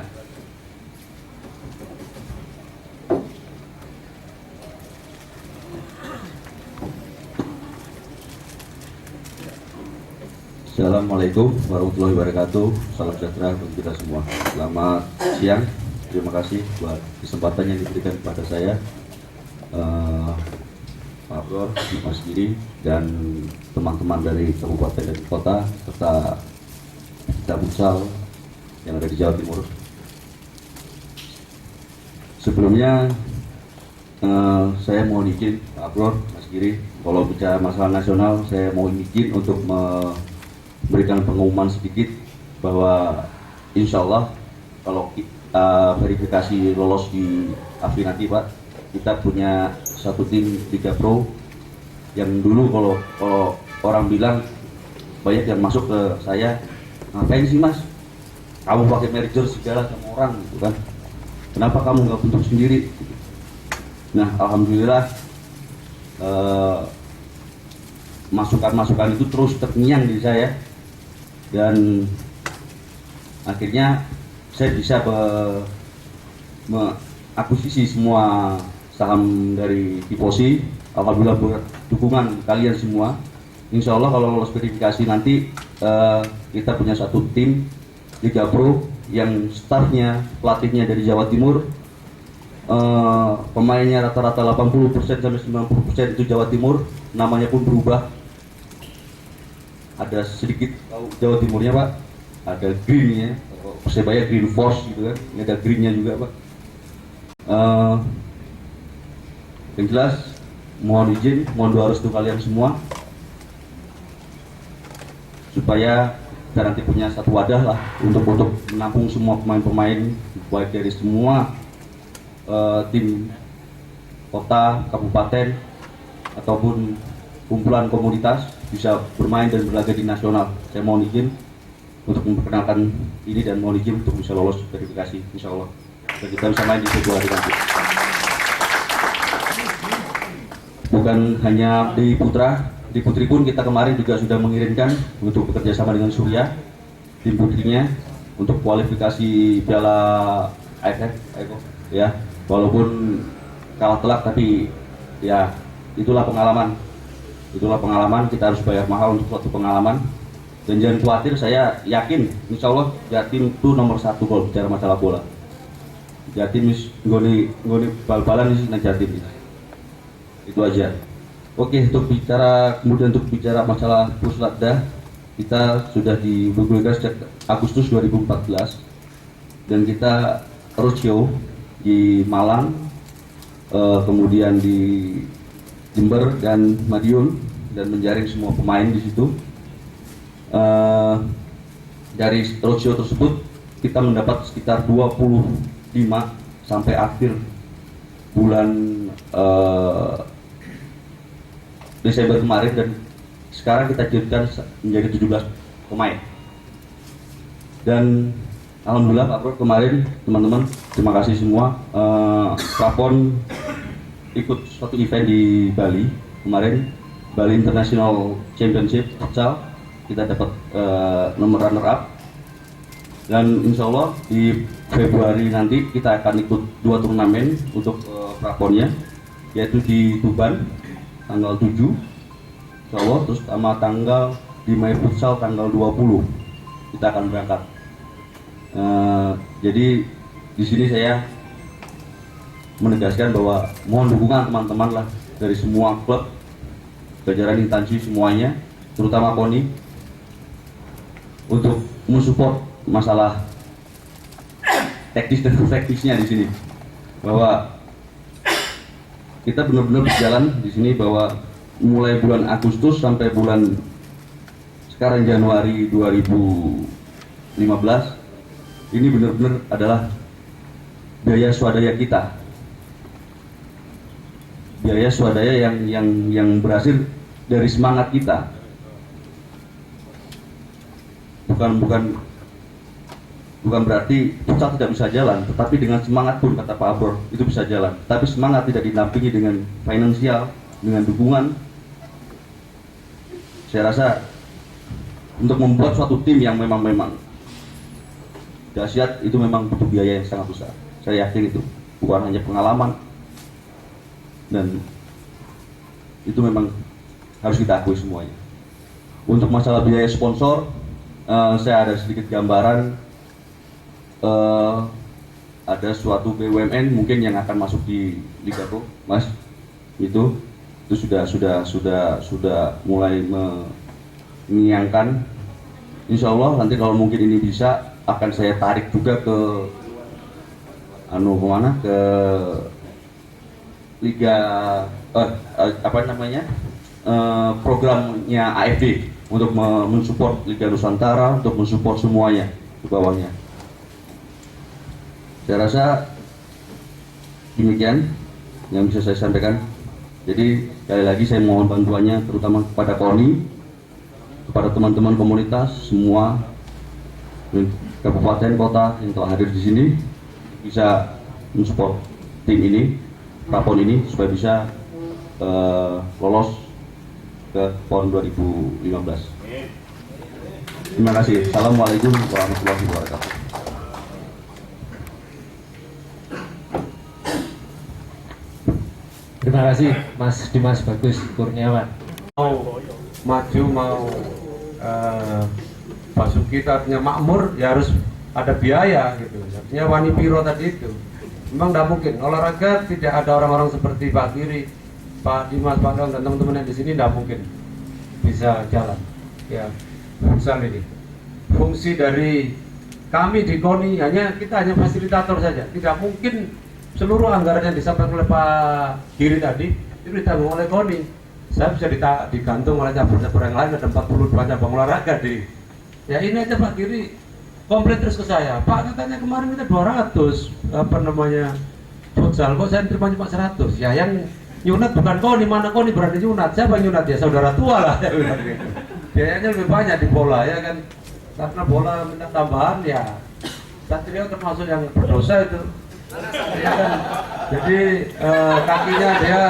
Assalamualaikum warahmatullahi wabarakatuh. Salam sejahtera untuk kita semua. Selamat siang. Terima kasih buat kesempatan yang diberikan kepada saya, Pak Bro, Mas Giri, dan teman-teman dari kabupaten dan kota serta kita futsal yang ada di Jawa Timur. Sebelumnya saya mohon izin Pak Bro, Mas Giri, kalau bicara masalah nasional, saya mohon izin untuk memberikan pengumuman sedikit bahwa insya Allah kalau kita verifikasi lolos di AFRI nanti Pak, kita punya satu tim Liga Pro yang dulu kalau orang bilang banyak yang masuk ke saya, ngapain sih Mas kamu pakai merger segala sama orang gitu kan, kenapa kamu nggak bentuk sendiri. Nah alhamdulillah masukan-masukan itu terus terngiang di saya, dan akhirnya saya bisa mengakuisisi semua saham dari Tifosi. Alhamdulillah buat dukungan kalian semua. Insya Allah kalau lolos verifikasi nanti kita punya satu tim Liga Pro yang staffnya, pelatihnya dari Jawa Timur, pemainnya rata-rata 80% sampai 90% itu Jawa Timur, namanya pun berubah. Ada sedikit Jawa Timurnya Pak, ada greennya, Persebaya Green Force gitu kan, ini ada greennya juga Pak. Yang jelas mohon izin, mohon doa restu kalian semua supaya kita nanti punya satu wadah lah untuk menampung semua pemain-pemain baik dari semua tim kota, kabupaten ataupun kumpulan komunitas bisa bermain dan berlaga di nasional. Saya mohon izin untuk memperkenalkan ini dan mohon izin untuk bisa lolos verifikasi insya Allah dan kita bisa main di Februari nanti. Bukan hanya di putra, di putri pun kita kemarin juga sudah mengirimkan untuk bekerja sama dengan Surya, tim putrinya untuk kualifikasi Piala AFF, ya. Walaupun kalah telak tapi ya itulah pengalaman. Itulah pengalaman, kita harus bayar mahal untuk suatu pengalaman. Dan jangan khawatir, saya yakin insya Allah Jatim itu nomor 1 kalau bicara masalah bola. Jatim nggoni bal-balan ini Jatim. Itu aja. Oke, kemudian untuk bicara masalah Puslatda, kita sudah dibuktikan sejak Agustus 2014 dan kita roadshow di Malang, kemudian di Jember dan Madiun dan menjaring semua pemain di situ. Dari roadshow tersebut kita mendapat sekitar 25 sampai akhir bulan Desember kemarin dan sekarang kita jadikan menjadi 17 pemain. Dan alhamdulillah Pak Bro, kemarin teman-teman terima kasih semua. Prapon ikut suatu event di Bali kemarin, Bali International Championship futsal, kita dapat nomor runner up. Dan insya Allah di Februari nanti kita akan ikut 2 turnamen untuk Praponnya, yaitu di Tuban tanggal 7 insya Allah, terus sama tanggal di Mai Futsal tanggal 20 kita akan berangkat. Jadi di sini saya menegaskan bahwa mohon dukungan teman-teman lah dari semua klub, jajaran instansi semuanya, terutama KONI untuk mensupport masalah teknis dan teknisnya di sini, bahwa kita benar-benar berjalan di sini, bahwa mulai bulan Agustus sampai bulan sekarang Januari 2015 ini benar-benar adalah biaya swadaya kita, biaya swadaya yang berhasil dari semangat kita, bukan berarti futsal tidak bisa jalan, tetapi dengan semangat pun, kata Pak Abror, itu bisa jalan. Tapi semangat tidak dinampingi dengan finansial, dengan dukungan. Saya rasa untuk membuat suatu tim yang memang dahsyat itu memang butuh biaya yang sangat besar. Saya yakin itu bukan hanya pengalaman, dan itu memang harus kita akui semuanya. Untuk masalah biaya sponsor, saya ada sedikit gambaran. Ada suatu BUMN mungkin yang akan masuk di Liga Pro, Mas. Itu sudah mulai menyiangkan. Insya Allah nanti kalau mungkin ini bisa, akan saya tarik juga ke ke Liga programnya AFD untuk mensupport Liga Nusantara, untuk mensupport semuanya di bawahnya. Saya rasa demikian yang bisa saya sampaikan. Jadi sekali lagi saya mohon bantuannya, terutama kepada KONI, kepada teman-teman komunitas semua, kabupaten kota yang telah hadir di sini, bisa mensupport tim ini, Prapon ini, supaya bisa lolos ke PON 2015. Terima kasih. Assalamualaikum warahmatullahi wabarakatuh. Terima kasih Mas Dimas Bagus Kurniawan. Mau maju, mau memasuki artinya makmur ya harus ada biaya gitu. Artinya wani piro tadi itu. Memang tidak mungkin. Olahraga tidak ada orang-orang seperti Pak Giri, Pak Dimas, Pak Dong dan teman-teman yang di sini tidak mungkin bisa jalan. Ya, futsal ini. Fungsi dari kami di KONI kita hanya fasilitator saja. Tidak mungkin seluruh anggaran yang disampaikan oleh Pak Giri tadi itu ditanggung oleh KONI. Saya bisa digantung oleh cabang-cabang yang lain, ada 42 cabang olahraga di. Ya ini aja Pak Giri komplain terus ke saya. Pak katanya kemarin kita 200 futsal, kok saya terima cuma 100. Ya yang nyunat bukan KONI, mana KONI berani nyunat? Siapa yang nyunat? Ya saudara tua lah. Biayanya lebih banyak di bola ya kan. Karena bola minta tambahan ya Satrio termasuk yang berdosa itu ya kan? Jadi kakinya dia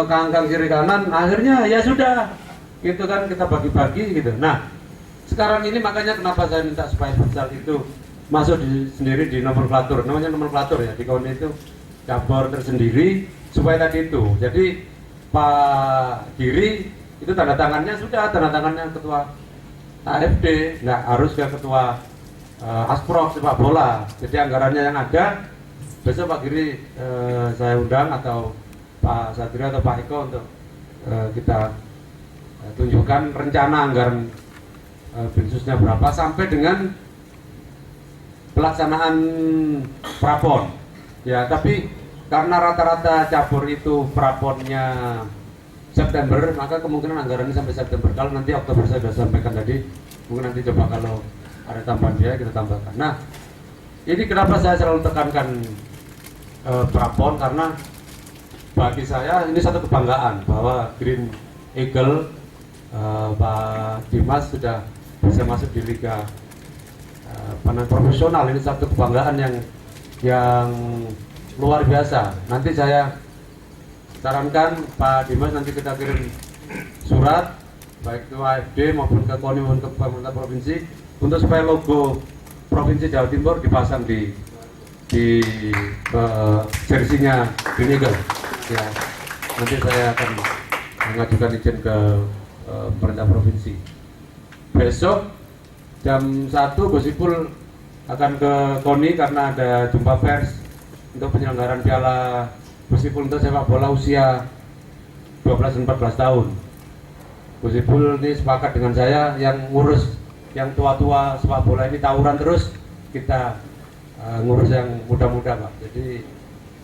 kangkang kiri kanan, akhirnya ya sudah gitu kan, kita bagi-bagi gitu. Nah sekarang ini makanya kenapa saya minta supaya futsal itu masuk sendiri di nomenklatur, namanya nomenklatur ya di KONI itu cabur tersendiri supaya tadi itu. Jadi Pak Giri itu tanda tangannya sudah, tanda tangannya ketua AFD, nggak harus ke ketua Asprov sepak bola. Jadi anggarannya yang ada besok Pak Giri saya undang atau Pak Satrio atau Pak Eko untuk kita tunjukkan rencana anggaran binsusnya berapa sampai dengan pelaksanaan prapon. Ya, tapi karena rata-rata cabur itu praponnya September, maka kemungkinan anggaran ini sampai September. Kalau nanti Oktober saya sudah sampaikan tadi, mungkin nanti coba kalau ada tambahan biaya kita tambahkan. Nah, ini kenapa saya selalu tekankan prapon, karena bagi saya ini satu kebanggaan bahwa Green Eagle Pak Dimas sudah bisa masuk di liga profesional. Ini satu kebanggaan yang luar biasa. Nanti saya sarankan Pak Dimas, nanti kita kirim surat baik ke AFD maupun ke KONI maupun ke pemerintah provinsi untuk supaya logo Provinsi Jawa Timur dipasang di jersinya Green Eagle. Ya, nanti saya akan mengajukan izin ke pemerintah provinsi. Besok jam 1 Gosipul akan ke KONI karena ada jumpa pers untuk penyelenggaraan Piala Gosipul untuk sepak bola usia 12 dan 14 tahun. Gosipul ini sepakat dengan saya yang ngurus yang tua-tua sepak bola ini tawuran terus, kita ngurus yang muda-muda Pak. Jadi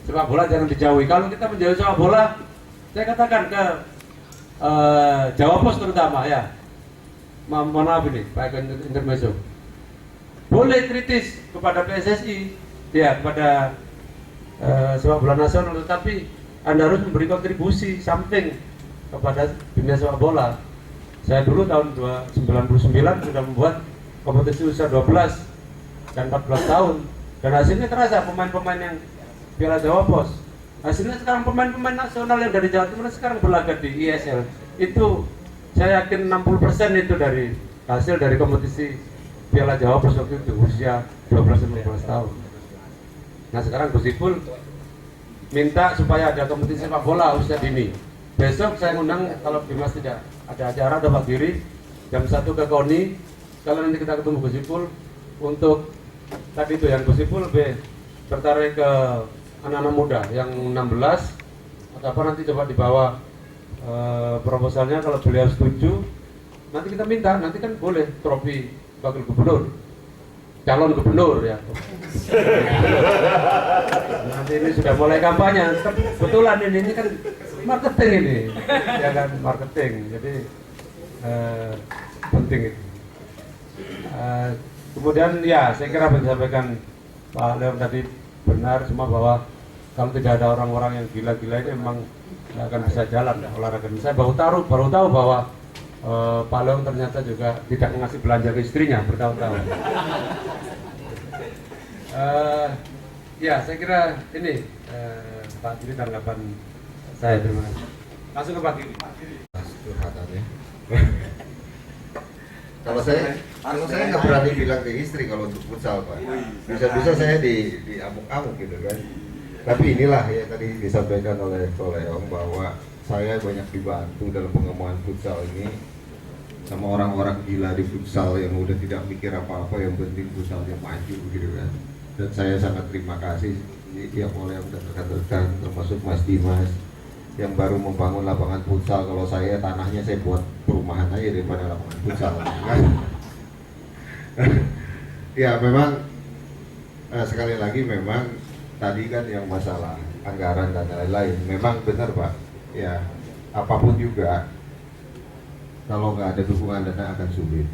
sepak bola jangan dijauhi. Kalau kita menjauhi sepak bola, saya katakan ke Jawa Pos terutama ya. Mohon maaf ini Pak Intermezzo. Boleh kritis kepada PSSI, ya kepada sepak bola nasional, tetapi Anda harus memberi kontribusi something kepada dunia sepak bola. Saya dulu tahun 1999 sudah membuat kompetisi usia 12 dan 14 tahun, dan hasilnya terasa pemain-pemain yang Piala Jawa Pos. Hasilnya sekarang pemain-pemain nasional yang dari Jawa Timur sekarang berlaga di ISL. Itu saya yakin 60% itu dari hasil dari kompetisi Piala Jawa Pos waktu itu usia 12-15 tahun. Nah sekarang Gosipul minta supaya ada kompetisi sepak bola usia dini. Besok saya undang, kalau Dimas tidak ada acara, ada Pak Giri jam 1 ke KONI. Kalau nanti kita ketemu Gosipul untuk tadi itu yang Gosipul lebih tertarik ke anak-anak muda yang 16 atau apa, nanti coba dibawa proposalnya. Kalau beliau setuju, nanti kita minta, nanti kan boleh trofi wakil gubernur, calon gubernur ya. Nanti ini sudah mulai kampanye, kebetulan ini kan marketing ini, ya kan marketing, jadi penting itu. Kemudian ya saya kira apa yang disampaikan Pak Leon tadi benar semua, bahwa kalau tidak ada orang-orang yang gila-gila ini memang tidak akan bisa jalan ya, olahraga. Saya baru tahu bahwa Pak Leon ternyata juga tidak mengasih belanja ke istrinya bertahun-tahun. Ya saya kira ini Pak Giri tanggapan saya. Terima kasih. Langsung ke Pak Giri. Kalau saya nggak berani bilang ke istri kalau untuk futsal Pak. Bisa-bisa saya di amuk-amuk gitu kan. Tapi inilah ya tadi disampaikan oleh Om bahwa saya banyak dibantu dalam pengembangan futsal ini sama orang-orang gila di futsal yang udah tidak mikir apa-apa, yang penting futsalnya maju gitu kan. Dan saya sangat terima kasih yang oleh yang rekan-rekan termasuk Mas Dimas yang baru membangun lapangan futsal. Kalau saya tanahnya saya buat perumahan aja daripada lapangan futsal kan. Ya memang sekali lagi memang tadi kan yang masalah anggaran dan lain-lain memang benar Pak. Ya apapun juga kalau nggak ada dukungan dana akan sulit.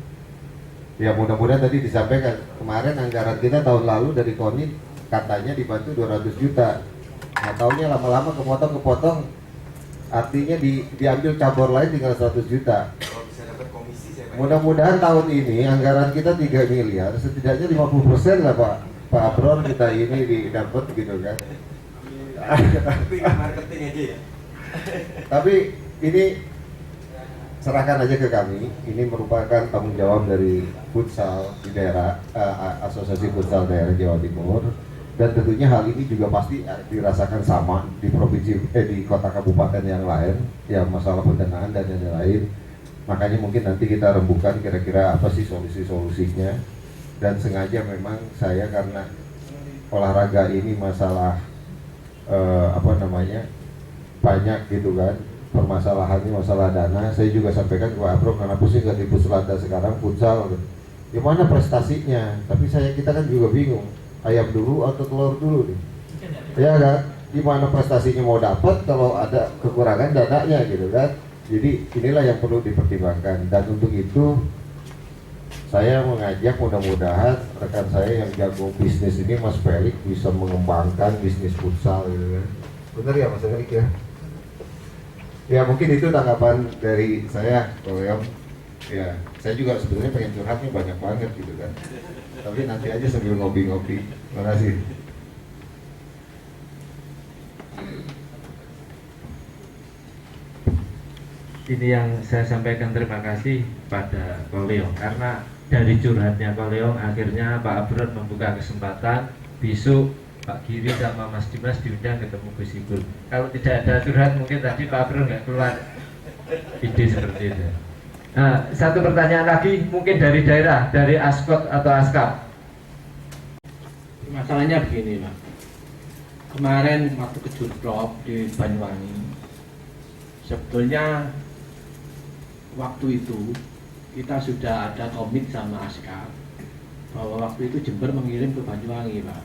Ya mudah-mudahan tadi disampaikan kemarin anggaran kita tahun lalu dari KONI katanya dibantu 200 juta. Nah tahunnya lama-lama kepotong, artinya diambil cabur lain tinggal 100 juta. Mudah-mudahan tahun ini anggaran kita 3 miliar, setidaknya 50% lah Pak Abror kita ini didapat gitu kan. Marketing aja ya. Tapi ini serahkan aja ke kami. Ini merupakan tanggung jawab dari futsal di daerah Asosiasi Futsal Daerah Jawa Timur, dan tentunya hal ini juga pasti dirasakan sama di di kota kabupaten yang lain, ya masalah pendanaan dan yang lain. Makanya mungkin nanti kita rembukan kira-kira apa sih solusi-solusinya. Dan sengaja memang saya karena olahraga ini masalah banyak gitu kan permasalahannya, masalah dana. Saya juga sampaikan ke Pak Abro karena pusing kan di Puslada sekarang futsal gimana prestasinya, tapi kita kan juga bingung ayam dulu atau telur dulu nih ya kan, gimana prestasinya mau dapat kalau ada kekurangan dananya gitu kan. Jadi inilah yang perlu dipertimbangkan, dan untuk itu saya mengajak mudah-mudahan rekan saya yang jago bisnis ini Mas Felix bisa mengembangkan bisnis futsal gitu kan. Benar ya Mas Felix ya? Ya mungkin itu tanggapan dari saya. Ya saya juga sebenarnya pengen curhatnya banyak banget gitu kan, tapi nanti aja sambil ngopi-ngopi. Terima kasih. Ini yang saya sampaikan terima kasih pada Ko Leong, karena dari curhatnya Ko Leong akhirnya Pak Abrod membuka kesempatan besok Pak Giri sama Mas Dimas diundang ketemu Gus Ipul. Kalau tidak ada curhat mungkin tadi Pak Abrod nggak keluar ide seperti itu. Nah, satu pertanyaan lagi mungkin dari daerah, dari Askot atau Askap. Masalahnya begini Pak, kemarin waktu ke Jurprop di Banyuwangi, sebetulnya waktu itu kita sudah ada komit sama Askap bahwa waktu itu Jember mengirim ke Banyuwangi Pak.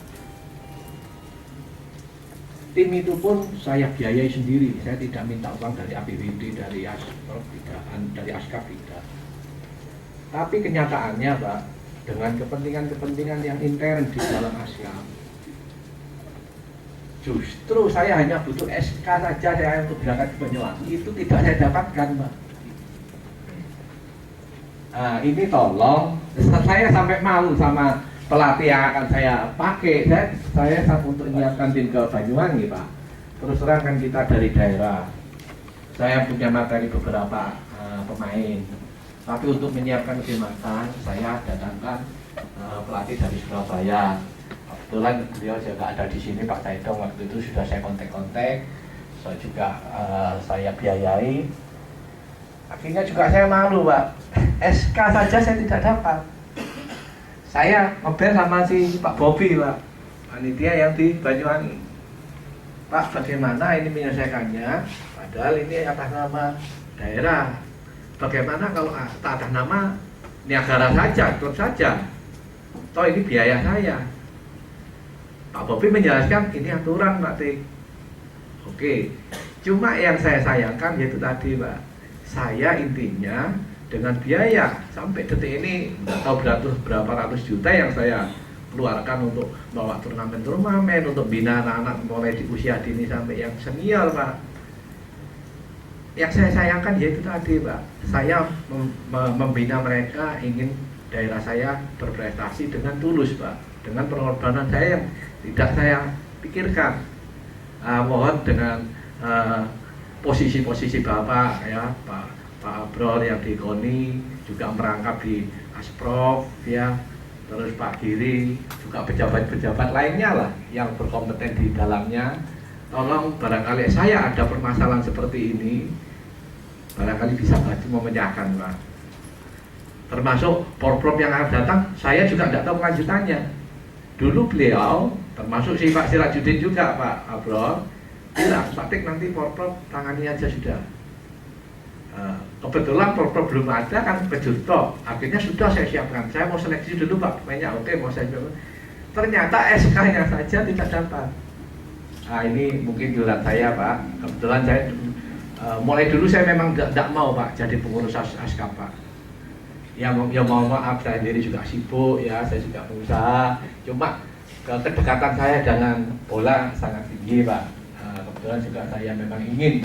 Tim itu pun saya biayai sendiri, saya tidak minta uang dari APBD, dari Askap tidak, dari Askap tidak. Tapi kenyataannya Pak, dengan kepentingan-kepentingan yang intern di dalam Askap, justru saya hanya butuh SK saja saya untuk berangkat ke Banyuwangi, itu tidak saya dapatkan Pak. Nah, ini tolong, saya sampai malu sama pelatih yang akan saya pakai. Saya untuk menyiapkan tim ke Banyuwangi Pak, terus terang kan kita dari daerah, saya punya materi beberapa pemain, tapi untuk menyiapkan lebih matang saya datangkan pelatih dari Surabaya. Kebetulan beliau juga ada di sini Pak Taidong, waktu itu sudah saya kontak-kontak, saya juga saya biayai. Akhirnya juga saya malu Pak, SK saja saya tidak dapat. Saya ngobrol sama si Pak Bobi Pak, panitia yang di Banyuwangi. Pak, bagaimana ini menyelesaikannya? Padahal ini atas nama daerah. Bagaimana kalau atas nama Niagara saja, klub saja? Toh ini biaya saya. Pak Bobi menjelaskan ini aturan Pak Tik. Oke, cuma yang saya sayangkan yaitu tadi Pak, saya intinya dengan biaya sampai detik ini nggak tahu berapa ratus juta yang saya keluarkan untuk bawa turnamen, untuk bina anak-anak mulai di usia dini sampai yang senior Pak. Yang saya sayangkan yaitu tadi Pak, saya membina mereka, ingin daerah saya berprestasi dengan tulus Pak, dengan pengorbanan saya yang tidak saya pikirkan. Mohon dengan posisi-posisi Bapak ya, Pak Abror yang di KONI juga merangkap di Asprof ya, terus Pak Giri juga pejabat-pejabat lainnya lah yang berkompeten di dalamnya. Tolong barangkali saya ada permasalahan seperti ini, barangkali bisa bantu memecahkan Pak. termasuk Porprov yang akan datang, saya juga tidak tahu kelanjutannya. Dulu beliau, termasuk si Pak Sirajuddin juga, Pak Abror, bilang, Pak Tik nanti Porprov tangani aja sudah. Kebetulan Porprov belum ada kan kejurtok, akhirnya sudah saya siapkan. Saya mau seleksi dulu Pak, pemainnya oke, mau saya siapkan. Ternyata SK-nya saja tidak dapat. Nah ini mungkin duluan saya Pak, kebetulan saya mulai dulu saya memang tidak mau Pak jadi pengurus ASKAP Pak. Ya mau maaf, saya sendiri juga sibuk ya, saya juga pengusaha. Cuma kedekatan saya dengan bola sangat tinggi Pak. Kebetulan juga saya memang ingin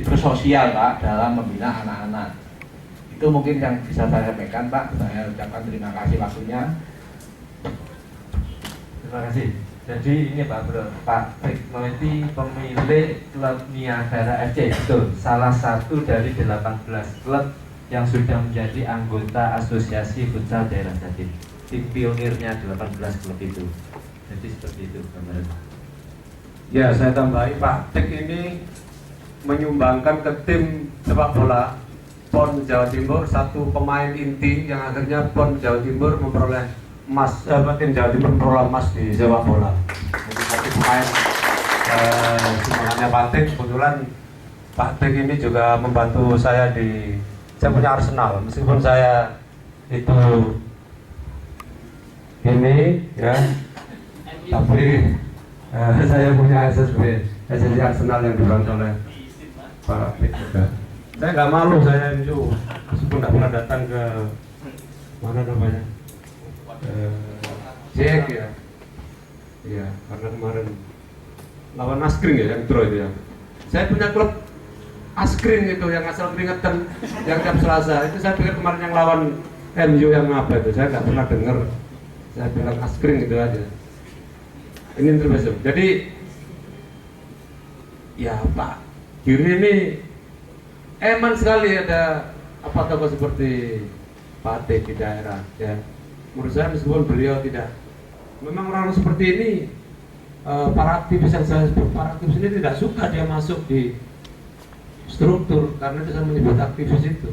bersosial Pak dalam membina anak-anak. Itu mungkin yang bisa saya sampaikan Pak. Saya ucapkan terima kasih waktunya. Terima kasih. Jadi ini Pak Bro, Pak Prikno itu pemilik klub Niagara FC, betul. Salah satu dari 18 klub yang sudah menjadi anggota Asosiasi Futsal Daerah Jatim. Tim pionirnya 18 klub itu. Jadi seperti itu gambaran. Ya, saya tambahi Pak Tik ini menyumbangkan ke tim sepak bola PON Jawa Timur satu pemain inti yang akhirnya PON Jawa Timur memperoleh emas, tim Jawa Timur memperoleh emas di sepak bola. Jadi satu pemain sumbangannya Pak Tik. Kebetulan Pak Tik ini juga membantu saya punya Arsenal, meskipun saya itu ini ya, tapi saya punya SSB Arsenal yang dibantu oleh Pak Tik juga. Saya nggak malu, saya MU, meskipun nggak pernah datang ke mana namanya Jack ya. Iya, karena kemarin lawan Askring ya, yang draw itu ya. Saya punya klub Askring itu yang asal keringetan, yang tiap Selasa. Itu saya pikir kemarin yang lawan MU yang apa itu, saya nggak pernah dengar. Saya bilang Askring itu aja. Ini terbiasa. Jadi ya Pak Giri ini eman sekali ada apa tokoh seperti Pak Tik di daerah ya. Menurut saya meskipun beliau tidak, memang orang seperti ini, para aktivis yang saya sebut, para aktivis ini tidak suka dia masuk di struktur, karena itu saya menyebut aktivis itu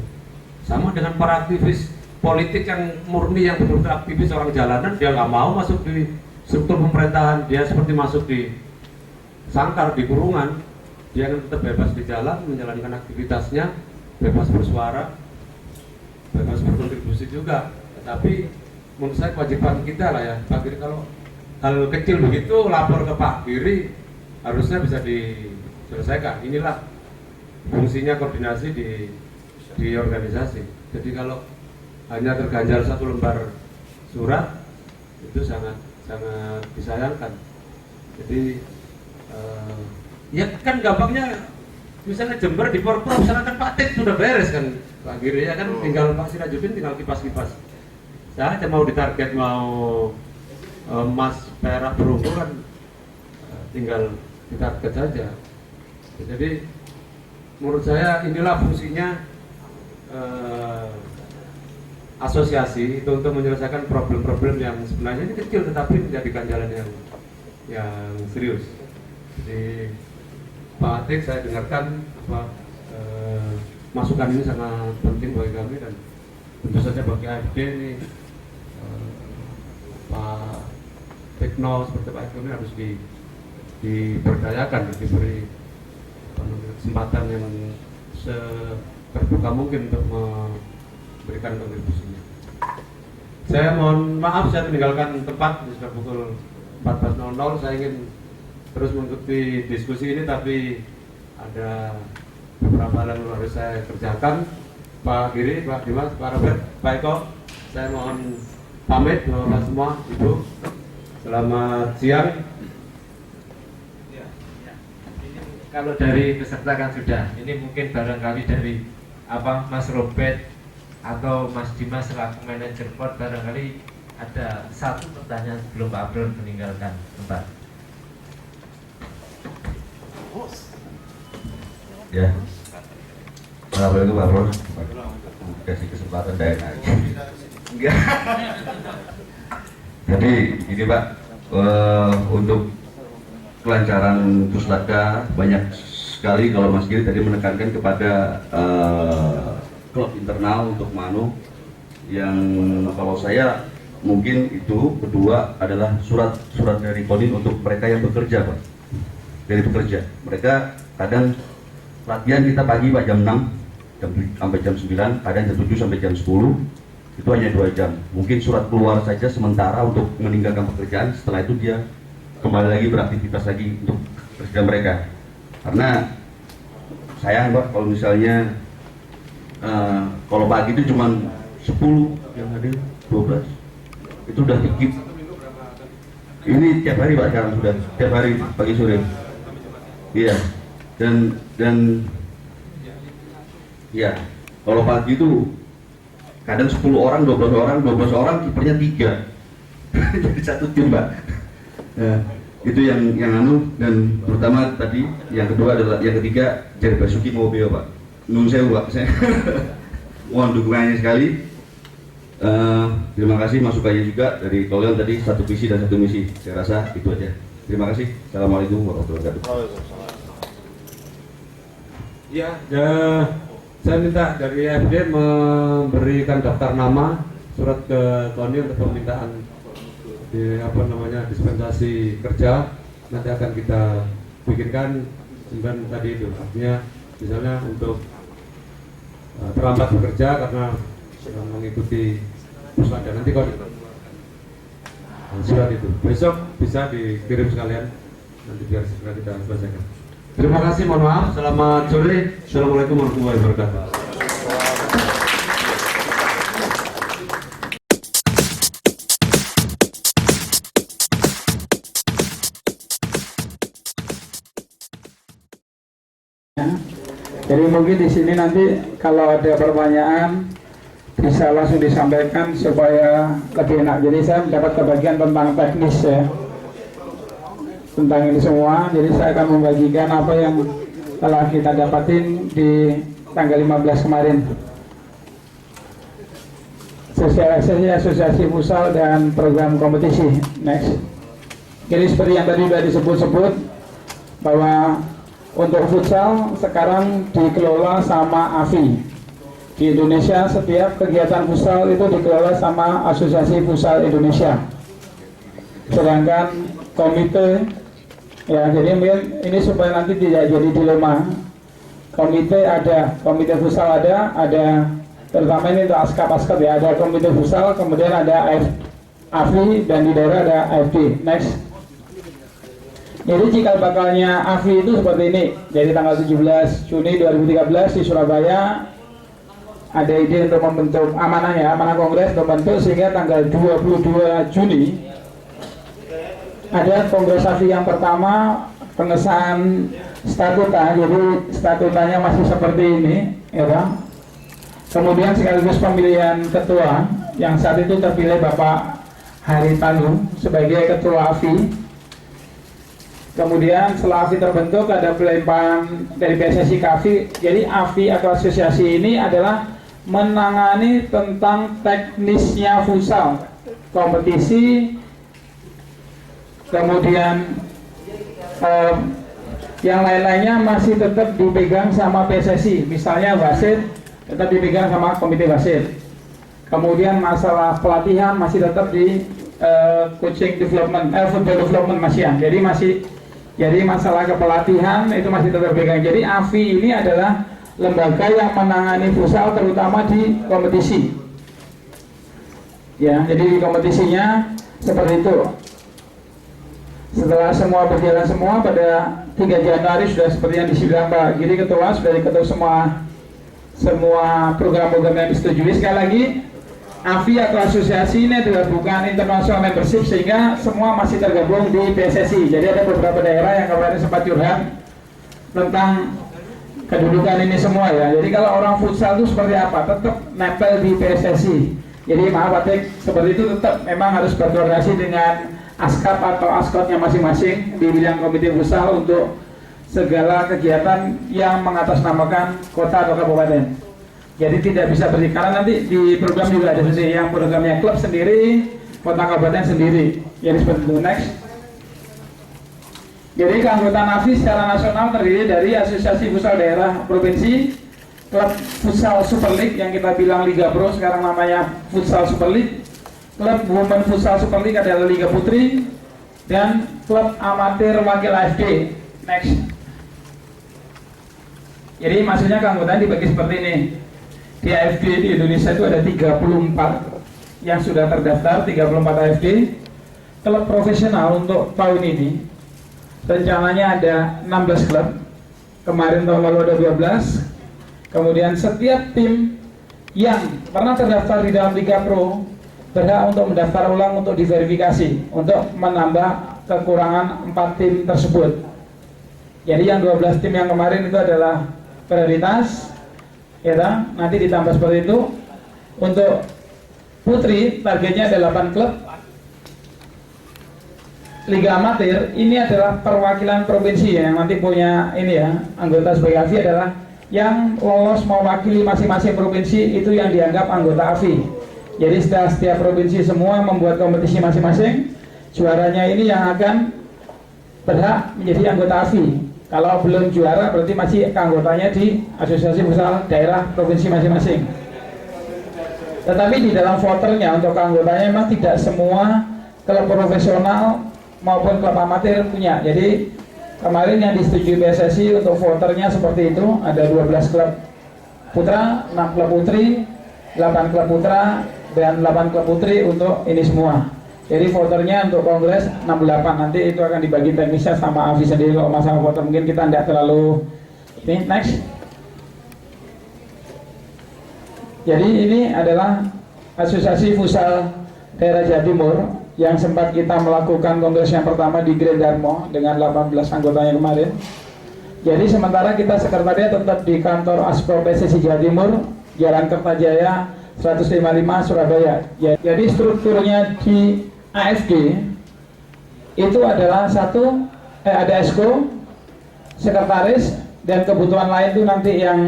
sama dengan para aktivis politik yang murni, yang betul-betul aktivis orang jalanan, dia nggak mau masuk di struktur pemerintahan, dia seperti masuk di sangkar, di kurungan. Dia akan tetap bebas di jalan, menjalankan aktivitasnya, bebas bersuara, bebas berkontribusi juga. Tetapi menurut saya kewajiban kita lah ya, Pak Giri, kalau hal kecil begitu lapor ke Pak Giri, harusnya bisa diselesaikan. Inilah fungsinya koordinasi di organisasi. Jadi kalau hanya terganjal satu lembar surat, itu sangat disayangkan. Jadi ya kan gampangnya, misalnya Jember di Porprov, misalkan Pak Tik sudah beres kan Pak Giri ya kan, tinggal Pak Sirajuddin tinggal kipas-kipas. Saya aja mau ditarget, mau emas, perak, perunggu kan tinggal ditarget saja. Jadi menurut saya inilah fungsinya asosiasi itu, untuk menyelesaikan problem-problem yang sebenarnya ini kecil tetapi menjadikan jalan yang serius. Jadi Pak Tik, saya dengarkan masukan ini sangat penting bagi kami, dan tentu saja bagi AFD ini Pak Prikno seperti Pak Eko ini harus diberdayakan, diberi kesempatan yang terbuka mungkin untuk memberikan kontribusinya. Saya mohon maaf, saya meninggalkan tempat, sudah pukul 14.00. Saya ingin terus mengikuti diskusi ini, tapi ada beberapa hal yang harus saya kerjakan. Pak Giri, Pak Dimas, Pak Robert, Pak Eko, saya mohon pamit Bapak semua, Ibu. Selamat siang. Kalau dari peserta kan sudah, ini mungkin barangkali dari Mas Robert atau Mas Dimas selaku manajer PON, barangkali ada satu pertanyaan sebelum Pak Abror meninggalkan tempat. Ya, assalamualaikum Pak Bro. Kasih kesempatan dari enggak. Jadi ini Pak, untuk kelancaran Pusdaka banyak sekali, kalau Mas Giri tadi menekankan kepada klub internal untuk Manu. Yang kalau saya mungkin itu kedua adalah surat dari Kodim untuk mereka yang bekerja, Pak. Dari bekerja, mereka kadang latihan kita pagi Pak jam 6 sampai jam 9, kadang jam 7 sampai jam 10, itu hanya 2 jam. Mungkin surat keluar saja sementara untuk meninggalkan pekerjaan, setelah itu dia kembali lagi beraktivitas lagi untuk kerja mereka. Karena sayang Pak kalau misalnya kalau pagi itu cuma 10 yang hadir, 12 itu udah dikit. Ini tiap hari Pak sekarang sudah tiap hari pagi sore. Iya. Dan ya kalau pagi itu kadang 10 orang, 12 orang kipernya 3 jadi satu tim Pak. Itu yang anu. Dan pertama tadi, yang kedua adalah, yang ketiga Jerry Basuki Mobile Pak. Nun saya Pak, saya mohon dukungannya sekali. Terima kasih masukannya juga dari kalian tadi, satu visi dan satu misi. Saya rasa itu aja. Terima kasih. Assalamualaikum warahmatullahi wabarakatuh. Ya, saya minta dari EFD memberikan daftar nama, surat ke KONI untuk permintaan dispensasi kerja. Nanti akan kita bikinkan 9 tadi itu, artinya misalnya untuk terlambat bekerja karena sedang mengikuti pusat, nanti KONI surat itu besok bisa dikirim sekalian, nanti biar segera kita selesaikan. Terima kasih, mohon maaf. Selamat sore. Assalamualaikum warahmatullahi wabarakatuh. Jadi mungkin di sini nanti kalau ada pertanyaan bisa langsung disampaikan supaya lebih enak. Jadi saya mendapat kebagian tentang teknis ya, tentang ini semua. Jadi saya akan membagikan apa yang telah kita dapatin di tanggal 15 kemarin. Sosialisasi asosiasi futsal dan program kompetisi. Next. Jadi seperti yang tadi sudah disebut-sebut bahwa untuk futsal sekarang dikelola sama AFI. Di Indonesia setiap kegiatan futsal itu dikelola sama Asosiasi Futsal Indonesia. Sedangkan komite, ya jadi ini supaya nanti tidak jadi dilema. Komite ada, komite futsal ada terutama ini untuk askap ya, ada komite futsal, kemudian ada AFI dan di daerah ada AFD. Next. Jadi cikal bakalnya AFI itu seperti ini. Jadi tanggal 17 Juni 2013 di Surabaya ada ide untuk membentuk amanah kongres membentuk, sehingga tanggal 22 Juni ada kongres AFI yang pertama, pengesahan statuta. Jadi statutanya masih seperti ini, ya Bang. Kemudian sekaligus pemilihan ketua, yang saat itu terpilih Bapak Haritanu sebagai ketua AFI. Kemudian setelah AFI terbentuk ada pelemparan dari PSSI ke AFI. Jadi AFI atau asosiasi ini adalah menangani tentang teknisnya futsal, kompetisi, kemudian yang lain-lainnya masih tetap dipegang sama PSSI. Misalnya wasit tetap dipegang sama komite wasit. Kemudian masalah pelatihan masih tetap di coaching development, football development masih ya. Jadi masalah kepelatihan itu masih tetap pegang. Jadi AFI ini adalah lembaga yang menangani futsal terutama di kompetisi. Ya, jadi di kompetisinya seperti itu. Setelah semua berjalan semua pada 3 Januari sudah seperti yang dibilang Pak Giri ketua, sudah diketuk semua program-program yang disetujui. Sekali lagi, AFI atau asosiasi ini adalah bukan international membership, sehingga semua masih tergabung di PSSI. Jadi ada beberapa daerah yang kemarin sempat curhat tentang kedudukan ini semua ya. Jadi kalau orang futsal itu seperti apa? Tetap nempel di PSSI. Jadi maaf Pak, seperti itu tetap memang harus berkoordinasi dengan ASKAP atau ASKOT-nya masing-masing di bidang komite futsal untuk segala kegiatan yang mengatasnamakan kota atau kabupaten. Jadi tidak bisa karena nanti di program juga ada sendiri, yang programnya klub sendiri, kota kabupaten sendiri. Jadi seperti itu. Next. Jadi keanggotaan AFI secara nasional terdiri dari asosiasi futsal daerah provinsi, klub futsal Super League yang kita bilang Liga Pro, sekarang namanya Futsal Super League. Klub Women Futsal Super League adalah Liga Putri, dan klub amatir wakil AFD. Next. Jadi maksudnya keanggotaan dibagi seperti ini. Di AFD di Indonesia itu ada 34 yang sudah terdaftar, 34 AFD. Klub profesional untuk tahun ini rencananya ada 16 klub. Kemarin tahun lalu ada 12. Kemudian setiap tim yang pernah terdaftar di dalam Liga Pro berhak untuk mendaftar ulang untuk diverifikasi untuk menambah kekurangan 4 tim tersebut. Jadi yang 12 tim yang kemarin itu adalah prioritas, ya kan? Nanti ditambah seperti itu. Untuk putri targetnya ada 8 klub. Liga amatir ini adalah perwakilan provinsi yang nanti punya ini ya, anggota sebagai AFI adalah yang lolos mewakili masing-masing provinsi, itu yang dianggap anggota AFI. Jadi setiap provinsi semua membuat kompetisi masing-masing, juaranya ini yang akan berhak menjadi anggota AFI. Kalau belum juara berarti masih keanggotanya di asosiasi futsal daerah provinsi masing-masing. Tetapi di dalam voternya untuk keanggotanya memang tidak semua klub profesional maupun klub amatir punya. Jadi kemarin yang disetujui PSSI untuk voternya seperti itu, ada 12 klub putra, 6 klub putri, 8 klub putra, dan 8 klub putri untuk ini semua. Jadi voternya untuk kongres 68, nanti itu akan dibagi teknisnya sama AFI sendiri. Kalau masalah voter mungkin kita tidak terlalu ini. Next. Jadi ini adalah Asosiasi Futsal Daerah Jawa Timur yang sempat kita melakukan kongres yang pertama di Grand Darmo dengan 18 anggotanya kemarin. Jadi sementara kita sekretariat tetap di kantor Aspro PSSI Jawa Timur, Jalan Kertajaya 155 Surabaya. Jadi strukturnya di AFG itu adalah ada esko, sekretaris, dan kebutuhan lain itu nanti yang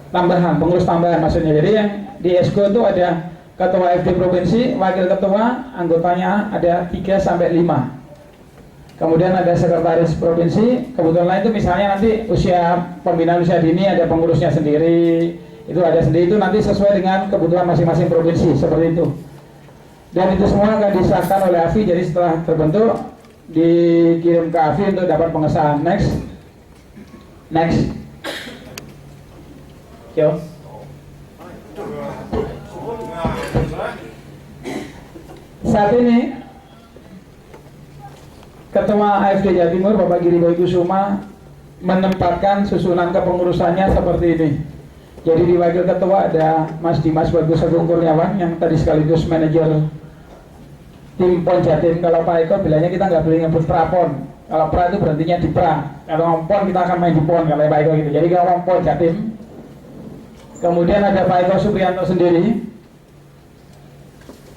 tambahan, pengurus tambahan maksudnya. Jadi yang di esko itu ada ketua AFD provinsi, wakil ketua, anggotanya ada 3 sampai 5. Kemudian ada sekretaris provinsi, kebutuhan lain itu misalnya nanti pembinaan usia dini ada pengurusnya sendiri, itu ada sendiri, itu nanti sesuai dengan kebutuhan masing-masing provinsi, seperti itu. Dan itu semua akan disahkan oleh AFI, jadi setelah terbentuk dikirim ke AFI untuk dapat pengesahan. Next. Yo. Saat ini Ketua AFD Jawa Timur Bapak Giri Boy Kusuma menempatkan susunan kepengurusannya seperti ini. Jadi di wakil ketua ada Mas Dimas Bagus Agung Kurniawan yang tadi sekaligus manajer tim PON Jatim. Kalau Pak Eko bilangnya kita nggak boleh nyebut prapon. Kalau pra itu berhentinya di pra. Kalau PON kita akan main di PON kalau Pak Eko gitu. Jadi kalau PON Jatim. Kemudian ada Pak Eko Supriyanto sendiri.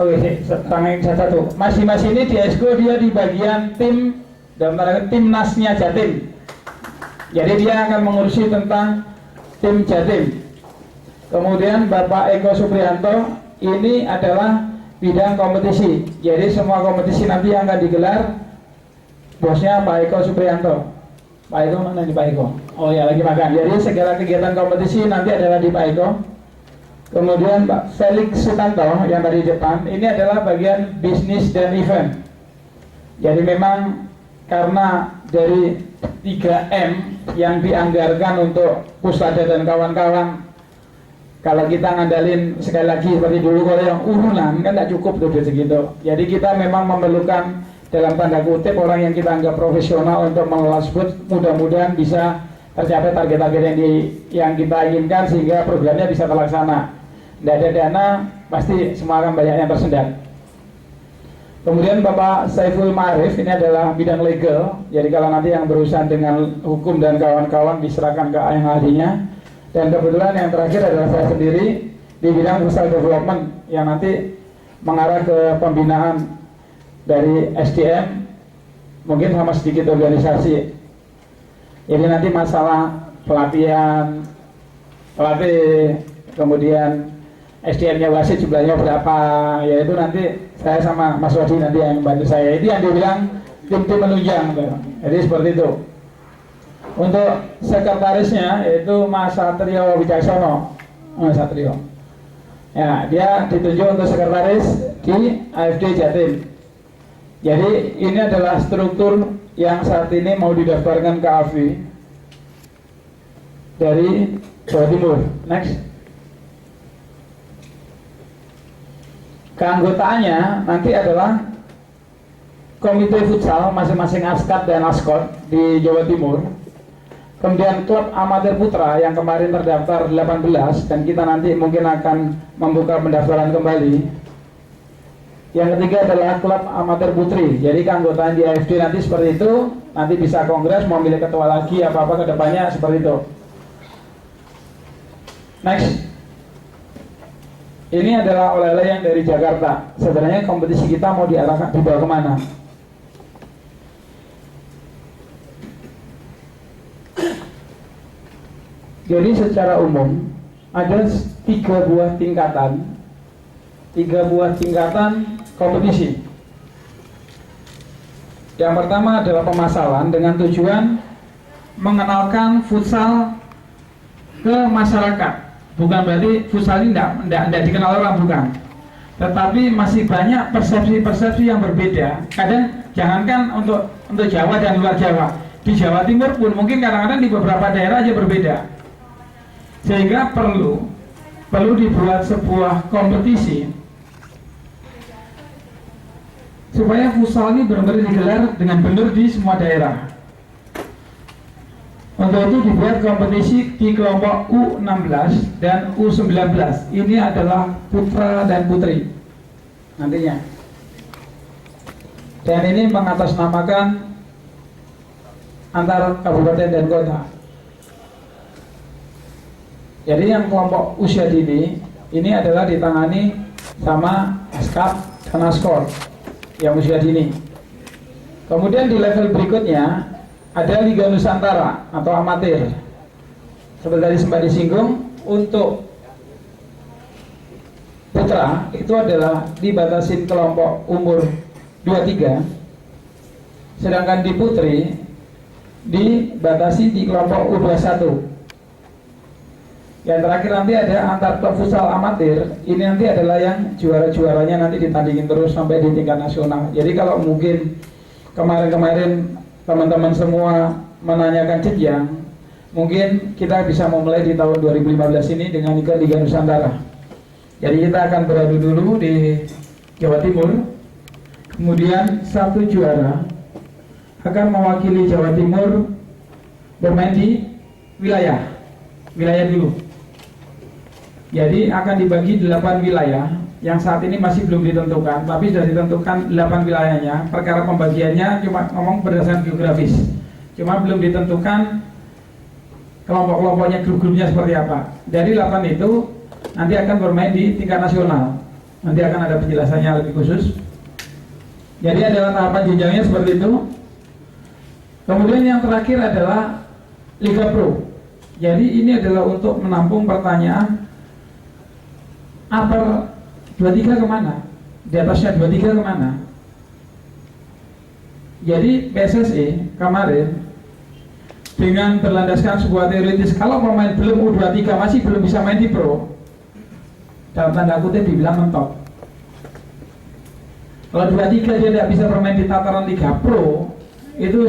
Oke, tangan satu. Mas ini di esko dia di bagian tim dalam tanda timnasnya Jatim. Jadi dia akan mengurusi tentang tim Jatim. Kemudian Bapak Eko Supriyanto ini adalah bidang kompetisi. Jadi semua kompetisi nanti yang akan digelar bosnya Pak Eko Supriyanto. Pak Eko mana di Pak Eko? Oh ya lagi makan. Jadi segala kegiatan kompetisi nanti adalah di Pak Eko. Kemudian Pak Felix Sutanto yang tadi depan ini adalah bagian bisnis dan event. Jadi memang karena dari 3M yang dianggarkan untuk Pusada dan kawan-kawan, kalau kita ngandalin sekali lagi seperti dulu kalau yang urunan kan tidak cukup tuh segitu. Jadi kita memang memerlukan dalam tanda kutip orang yang kita anggap profesional untuk mengelola tersebut, mudah-mudahan bisa tercapai target-target yang kita inginkan sehingga programnya bisa terlaksana. Tidak ada dana, pasti semua akan banyak yang tersendat. Kemudian Bapak Saiful Ma'arif ini adalah bidang legal. Jadi kalau nanti yang berurusan dengan hukum dan kawan-kawan diserahkan ke yang ahlinya. Dan kebetulan yang terakhir adalah saya sendiri di bidang social development yang nanti mengarah ke pembinaan dari SDM, mungkin sama sedikit organisasi. Jadi nanti masalah pelatihan, pelatih, kemudian SDM-nya wasit jumlahnya berapa, yaitu nanti saya sama Mas Wadi nanti yang membantu saya. Itu yang dibilang tim-tim menunjang, jadi seperti itu. Untuk sekretarisnya yaitu Mas Satrio Wicaksono. Mas Satrio. Ya, dia ditunjuk untuk sekretaris di AFD Jatim. Jadi ini adalah struktur yang saat ini mau didaftarkan ke AFI dari Jawa Timur. Next. Keanggotaannya nanti adalah komite futsal masing-masing ASKAT dan ASKOT di Jawa Timur. Kemudian klub amatir putra yang kemarin terdaftar 18 dan kita nanti mungkin akan membuka pendaftaran kembali. Yang ketiga adalah klub amatir putri. Jadi keanggotaan di AFD nanti seperti itu. Nanti bisa kongres mau milih ketua lagi apa-apa kedepannya seperti itu. Next. Ini adalah oleh-oleh yang dari Jakarta. Sebenarnya kompetisi kita mau diarahkan dibawa kemana? Jadi secara umum ada 3 buah tingkatan kompetisi. Yang pertama adalah pemasaran dengan tujuan mengenalkan futsal ke masyarakat. Bukan berarti futsal ini tidak dikenal orang, bukan. Tetapi masih banyak persepsi-persepsi yang berbeda. Kadang jangankan untuk Jawa dan luar Jawa, di Jawa Timur pun mungkin kadang-kadang di beberapa daerah aja berbeda. Sehingga perlu dibuat sebuah kompetisi supaya futsal ini benar-benar digelar dengan benar di semua daerah. Untuk itu dibuat kompetisi di kelompok U16 dan U19. Ini adalah putra dan putri nantinya. Dan ini mengatasnamakan antar kabupaten dan kota. Jadi yang kelompok usia dini ini adalah ditangani sama ASKAT dan ASKOR yang usia dini. Kemudian di level berikutnya ada Liga Nusantara atau amatir. Seperti tadi sempat disinggung, untuk putra itu adalah dibatasin kelompok umur 23, sedangkan di putri dibatasi di kelompok U21. Yang terakhir nanti ada antar klub futsal amatir. Ini nanti adalah yang juara-juaranya nanti ditandingin terus sampai di tingkat nasional. Jadi kalau mungkin kemarin-kemarin teman-teman semua menanyakan jenjang, mungkin kita bisa memulai di tahun 2015 ini dengan Liga Nusantara. Jadi kita akan beradu dulu di Jawa Timur, kemudian 1 juara akan mewakili Jawa Timur bermain di wilayah dulu. Jadi akan dibagi 8 wilayah yang saat ini masih belum ditentukan, tapi sudah ditentukan 8 wilayahnya. Perkara pembagiannya cuma ngomong berdasarkan geografis, cuma belum ditentukan kelompok-kelompoknya, grup-grupnya seperti apa. Dari 8 itu nanti akan bermain di tingkat nasional. Nanti akan ada penjelasannya lebih khusus. Jadi adalah tahapan jenjangnya seperti itu. Kemudian yang terakhir adalah Liga Pro. Jadi ini adalah untuk menampung pertanyaan upper 23 kemana? Di atasnya 23 kemana? Jadi PSSI kemarin dengan berlandaskan sebuah teoritis, kalau pemain belum U23 masih belum bisa main di Pro, dalam tanda kutip dibilang mentok. Kalau 23 dia tidak bisa bermain di tataran Liga Pro, itu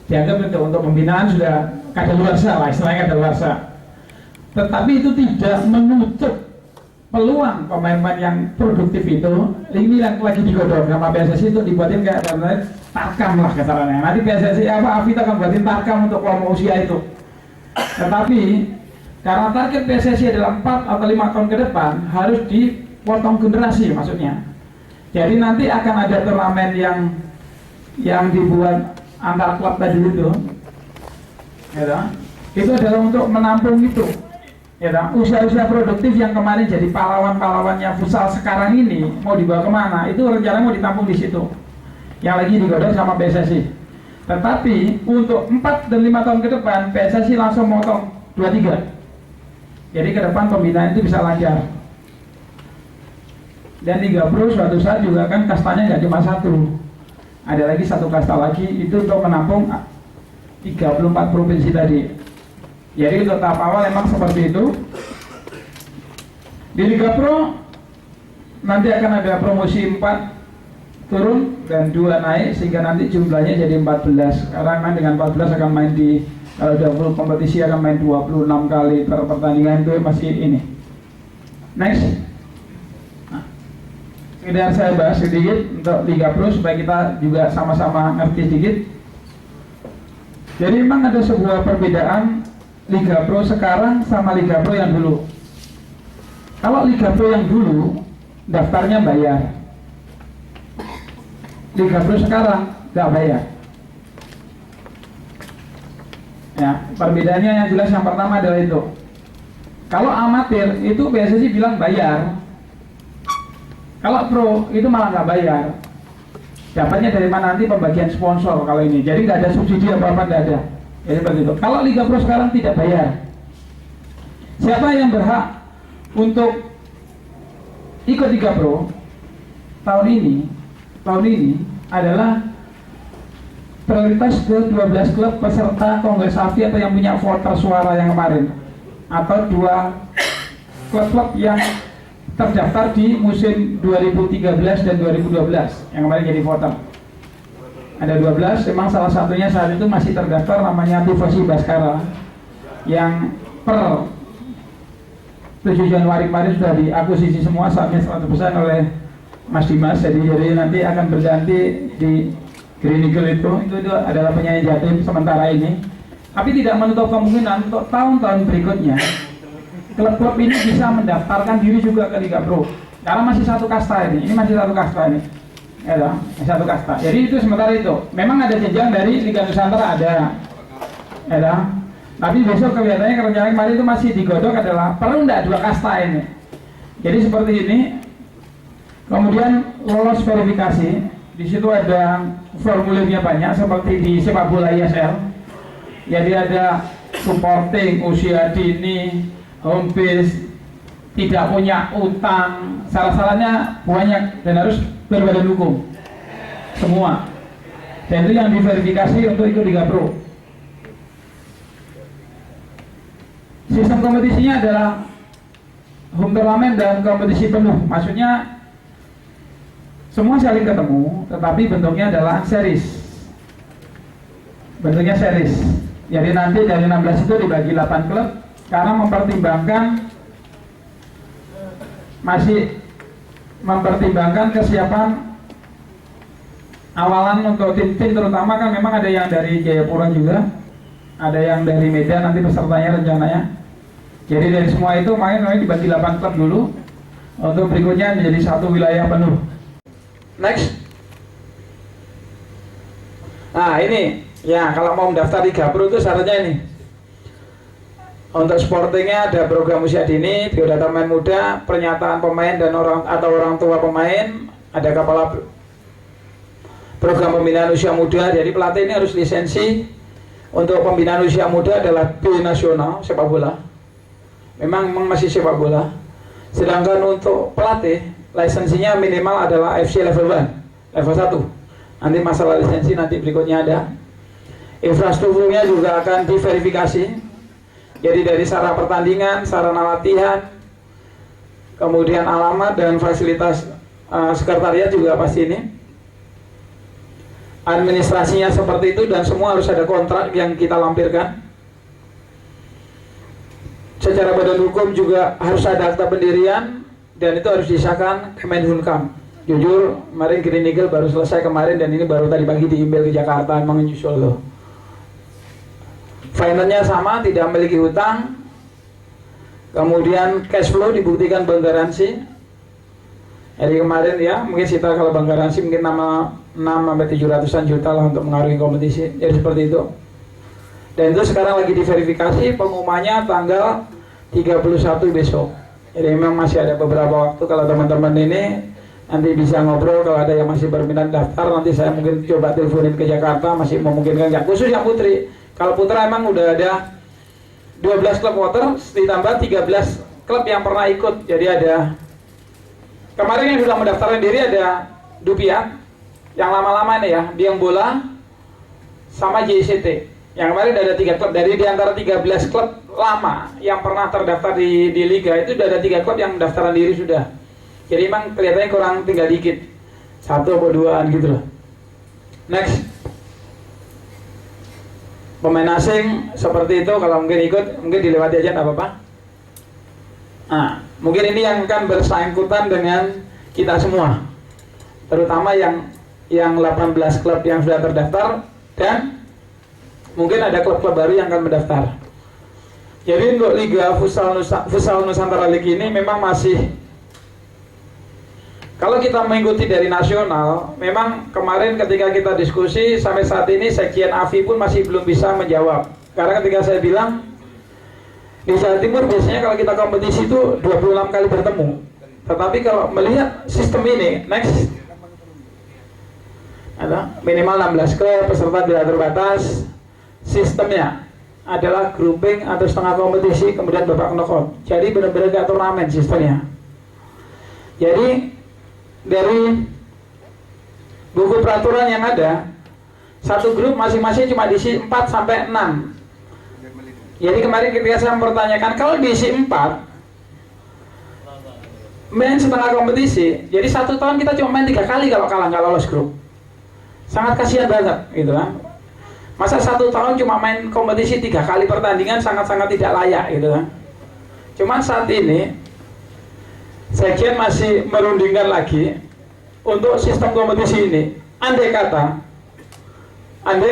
dianggap untuk pembinaan sudah kadaluarsa lah, istilahnya kadaluarsa. Tetapi itu tidak menutup peluang pemain-pemain yang produktif itu. Ini yang lagi digodok sama PSSI itu dibuatin kayak tarkam lah kasarannya. Nanti PSSI AFI akan buatin tarkam untuk kelompok usia itu. Tetapi karena target PSSI adalah 4 atau 5 tahun ke depan, harus dipotong generasi maksudnya. Jadi nanti akan ada turnamen yang dibuat antar klub tadi itu, ya, itu adalah untuk menampung itu, ya, usia-usia produktif yang kemarin jadi pahlawan-pahlawannya futsal sekarang ini mau dibawa kemana? Itu rencananya mau ditampung di situ, yang lagi digodok sama PSSI. Tetapi untuk 4 dan 5 tahun ke depan PSSI langsung motong 23. Jadi ke depan pembinaan itu bisa lancar. Dan Liga Pro suatu saat juga kan kastanya nggak cuma 1. Ada lagi 1 kasta lagi, itu untuk menampung 34 provinsi tadi. Jadi untuk tahap awal memang seperti itu. Di Liga Pro nanti akan ada promosi 4 turun dan 2 naik sehingga nanti jumlahnya jadi 14. Karena dengan 14 akan main di, kalau 20 kompetisi akan main 26 kali per pertandingan, itu masih ini. Next. Nah, sekedar saya bahas sedikit untuk Liga Pro supaya kita juga sama-sama ngerti sedikit. Jadi memang ada sebuah perbedaan Liga Pro sekarang sama Liga Pro yang dulu. Kalau Liga Pro yang dulu daftarnya bayar, Liga Pro sekarang nggak bayar. Ya, perbedaannya yang jelas yang pertama adalah itu. Kalau amatir itu PSSI bilang bayar, kalau pro itu malah nggak bayar. Dapatnya dari mana nanti pembagian sponsor kalau ini. Jadi nggak ada subsidi apa-apa, nggak ada. Jadi seperti itu. Kalau Liga Pro sekarang tidak bayar, siapa yang berhak untuk ikut Liga Pro tahun ini adalah prioritas ke 12 klub peserta Kongres AFI atau yang punya voter suara yang kemarin, atau 2 klub-klub yang terdaftar di musim 2013 dan 2012 yang kemarin jadi voter. Ada 12, memang salah satunya saat itu masih terdaftar, namanya Tivasi Baskara, yang per 7 Januari kemarin sudah diakuisisi semua sahamnya 100% oleh Mas Dimas. Jadi nanti akan berganti di Green Eagle itu adalah penyanyi Jatim sementara ini. Tapi tidak menutup kemungkinan untuk tahun-tahun berikutnya klub-klub ini bisa mendaftarkan diri juga ke Liga Pro. Karena masih satu kasta ini masih satu kasta ini. Ya, satu kasta. Jadi itu sementara itu. Memang ada jenjang dari Liga Nusantara ada. Ya, tapi besok kelihatannya kerencanaan kemarin itu masih digodok adalah perlu enggak 2 kasta ini. Jadi seperti ini. Kemudian lolos verifikasi. Di situ ada formulirnya banyak seperti di sepak bola ISL. Jadi ada supporting, usia dini, home base, tidak punya utang, salah-salahnya banyak dan harus berbadan hukum semua. Dan itu yang diverifikasi untuk ikut Liga Pro. Sistem kompetisinya adalah home turnamen dan kompetisi penuh. Maksudnya semua saling ketemu, tetapi bentuknya adalah series. Bentuknya series. Jadi nanti dari 16 itu dibagi 8 klub karena mempertimbangkan kesiapan awalan untuk tim-tim, terutama kan memang ada yang dari Jayapura juga, ada yang dari Medan nanti pesertanya rencananya. Jadi dari semua itu main dibagi 8 klub dulu untuk berikutnya menjadi satu wilayah penuh. Next. Nah ini ya, kalau mau mendaftar Liga Pro itu syaratnya ini. Untuk sportingnya ada program usia dini, biodata pemain muda, pernyataan pemain dan orang tua pemain, ada kepala program pembinaan usia muda. Jadi pelatih ini harus lisensi. Untuk pembinaan usia muda adalah B nasional sepak bola. Memang masih sepak bola. Sedangkan untuk pelatih lisensinya minimal adalah FC level 1, level 1. Nanti masalah lisensi nanti berikutnya ada. Infrastrukturnya juga akan diverifikasi. Jadi dari sarana pertandingan, sarana latihan, kemudian alamat dan fasilitas sekretariat juga pasti ini. Administrasinya seperti itu dan semua harus ada kontrak yang kita lampirkan. Secara badan hukum juga harus ada akta pendirian dan itu harus disahkan Kemenhukam. Jujur, kemarin Green Eagle baru selesai kemarin dan ini baru tadi pagi di email ke Jakarta, emang nyusul loh. Finance-nya sama, tidak memiliki hutang. Kemudian cash flow dibuktikan bank garansi. Jadi kemarin ya, mungkin kita kalau bank garansi mungkin 6-700an juta lah untuk mengaruhi kompetisi. Jadi seperti itu. Dan itu sekarang lagi diverifikasi, pengumumannya tanggal 31 besok. Jadi memang masih ada beberapa waktu. Kalau teman-teman ini nanti bisa ngobrol, kalau ada yang masih berminat daftar, nanti saya mungkin coba teleponin ke Jakarta, masih memungkinkan ya, khusus yang putri. Kalau putra emang udah ada 12 klub water ditambah 13 klub yang pernah ikut. Jadi ada kemarin yang sudah mendaftarkan diri ada Dupiak yang lama-lama ini ya, Biang Bola sama JCT. Yang kemarin ada 3 klub, dari di antara 13 klub lama yang pernah terdaftar di Liga itu sudah ada 3 klub yang mendaftarkan diri sudah. Jadi emang kelihatannya kurang, tinggal dikit, 1 atau 2an gitu loh. Next, pemain asing seperti itu kalau mungkin ikut, mungkin dilewati aja nggak apa-apa. Nah, mungkin ini yang akan bersangkutan dengan kita semua, terutama yang 18 klub yang sudah terdaftar dan mungkin ada klub-klub baru yang akan mendaftar. Jadi untuk Liga Futsal Nusantara League ini memang masih, kalau kita mengikuti dari nasional, memang kemarin ketika kita diskusi sampai saat ini Sekjen AFI pun masih belum bisa menjawab. Karena ketika saya bilang di Jawa Timur biasanya kalau kita kompetisi itu 26 kali bertemu. Tetapi kalau melihat sistem ini, next, ada minimal 16 klub, peserta tidak terbatas. Sistemnya adalah grouping atau setengah kompetisi, kemudian babak knockout. Jadi benar-benar kayak turnamen sistemnya. Jadi dari buku peraturan yang ada, satu grup masing-masing cuma diisi 4 sampai 6. Jadi kemarin ketika saya mempertanyakan, kalau diisi 4 main setengah kompetisi, jadi 1 tahun kita cuma main 3 kali kalau kalah nggak lolos grup. Sangat kasihan banget gitu kan. Masa 1 tahun cuma main kompetisi 3 kali pertandingan, sangat-sangat tidak layak gitu kan. Cuman saat ini Sekjen masih merundingkan lagi untuk sistem kompetisi ini. Andai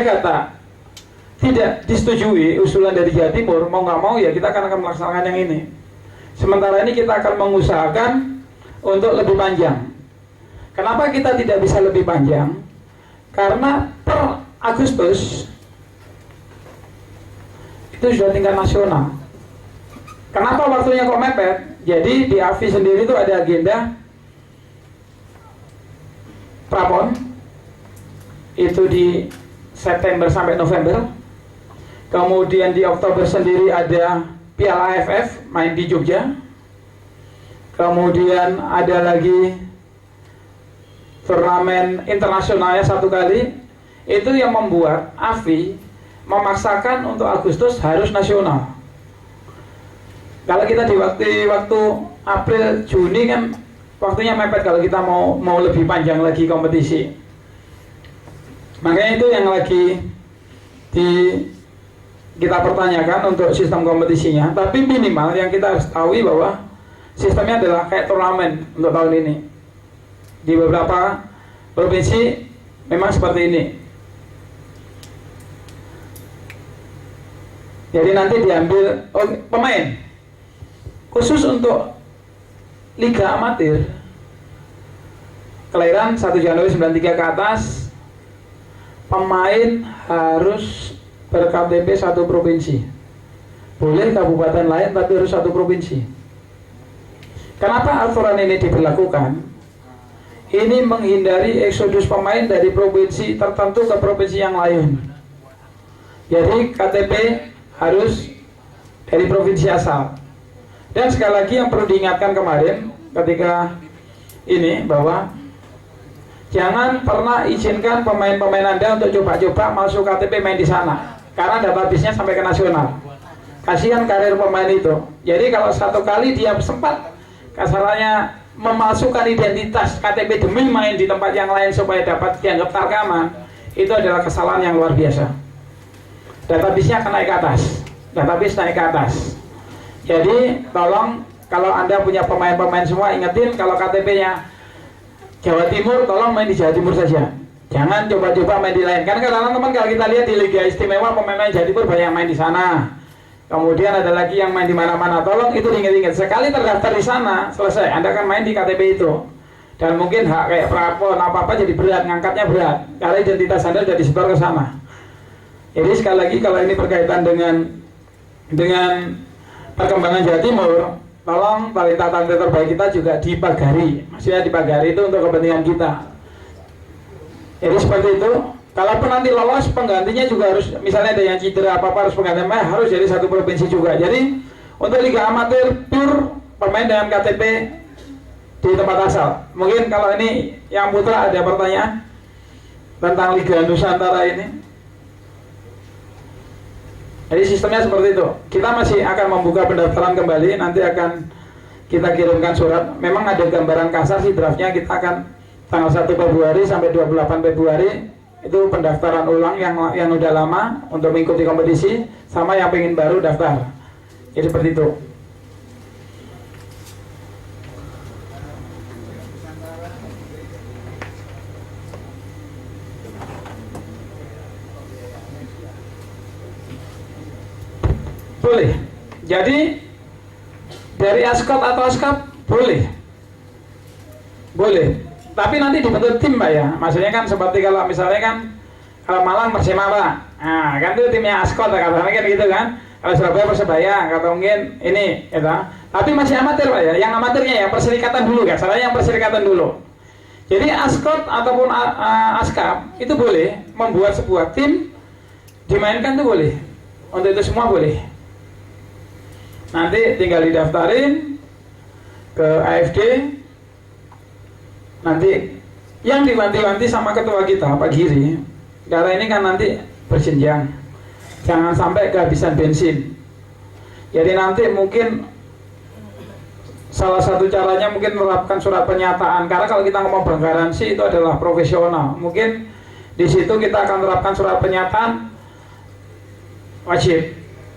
kata tidak disetujui usulan dari Jawa Timur, mau nggak mau ya kita akan melaksanakan yang ini. Sementara ini kita akan mengusahakan untuk lebih panjang. Kenapa kita tidak bisa lebih panjang? Karena per Agustus itu sudah tingkat nasional. Kenapa waktunya kok mepet? Jadi di AFI sendiri itu ada agenda Prapon itu di September sampai November. Kemudian di Oktober sendiri ada Piala AFF main di Jogja. Kemudian ada lagi turnamen internasionalnya 1 kali. Itu yang membuat AFI memaksakan untuk Agustus harus nasional. Kalau kita di waktu April Juni kan waktunya mepet kalau kita mau lebih panjang lagi kompetisi. Makanya itu yang lagi kita pertanyakan untuk sistem kompetisinya. Tapi minimal yang kita harus tahu bahwa sistemnya adalah kayak turnamen untuk tahun ini. Di beberapa provinsi memang seperti ini. Jadi nanti diambil pemain khusus untuk Liga Amatir kelahiran 1 Januari 93 ke atas, pemain harus ber-KTP 1 provinsi. Boleh kabupaten lain tapi harus 1 provinsi. Kenapa aturan ini diberlakukan? Ini menghindari eksodus pemain dari provinsi tertentu ke provinsi yang lain. Jadi KTP harus dari provinsi asal. Dan sekali lagi yang perlu diingatkan kemarin ketika ini bahwa jangan pernah izinkan pemain-pemain Anda untuk coba-coba masuk KTP main di sana, karena database-nya sampai ke nasional. Kasihan karir pemain itu. Jadi kalau 1 kali dia sempat kasarannya memalsukan identitas KTP demi main di tempat yang lain supaya dapat dianggap tarkaman, itu adalah kesalahan yang luar biasa. Database-nya akan naik ke atas. Database naik ke atas. Jadi tolong kalau Anda punya pemain-pemain semua, ingetin kalau KTP-nya Jawa Timur, tolong main di Jawa Timur saja. Jangan coba-coba main di lain. Karena teman-teman kalau kita lihat di Liga Istimewa, pemain-pemain Jawa Timur banyak yang main di sana. Kemudian ada lagi yang main di mana-mana. Tolong itu diingat-ingat. Sekali terdaftar di sana, selesai. Anda akan main di KTP itu. Dan mungkin hak kayak prapon apa-apa jadi berat, ngangkatnya berat. Karena identitas Anda sudah disebar ke sana. Jadi sekali lagi kalau ini berkaitan dengan perkembangan Jawa Timur, tolong talenta-talenta terbaik kita juga dipagari. Maksudnya dipagari itu untuk kepentingan kita. Jadi seperti itu. Kalaupun nanti lolos, penggantinya juga harus, misalnya ada yang cedera apa-apa harus penggantinya harus jadi 1 provinsi juga. Jadi untuk Liga Amatir pure pemain dengan KTP di tempat asal. Mungkin kalau ini yang putra ada pertanyaan tentang Liga Nusantara ini. Jadi sistemnya seperti itu. Kita masih akan membuka pendaftaran kembali, nanti akan kita kirimkan surat. Memang ada gambaran kasar sih draftnya, kita akan tanggal 1 Februari sampai 28 Februari itu pendaftaran ulang yang udah lama untuk mengikuti kompetisi, sama yang pengen baru daftar. Jadi seperti itu. Boleh. Jadi dari askot atau askap boleh. Boleh. Tapi nanti dibentuk tim, Pak ya. Maksudnya kan seperti kalau misalnya kan kalau Malang Persema, Pak. Nah, kan itu timnya askot katanya kan gitu kan. Kalau Surabaya Persebaya, kata mungkin ini gitu. Tapi masih amatir, Pak ya. Yang amatirnya ya perserikatan dulu kan. Salahnya yang perserikatan dulu. Jadi askot ataupun askap itu boleh membuat sebuah tim dimainkan, itu boleh. Untuk itu semua boleh. Nanti tinggal didaftarin ke AFD. Nanti yang diwanti-wanti sama ketua kita Pak Giri, karena ini kan nanti berjenjang, jangan sampai kehabisan bensin. Jadi nanti mungkin salah satu caranya mungkin menerapkan surat pernyataan, karena kalau kita ngomong bergaransi itu adalah profesional. Mungkin di situ kita akan terapkan surat pernyataan wajib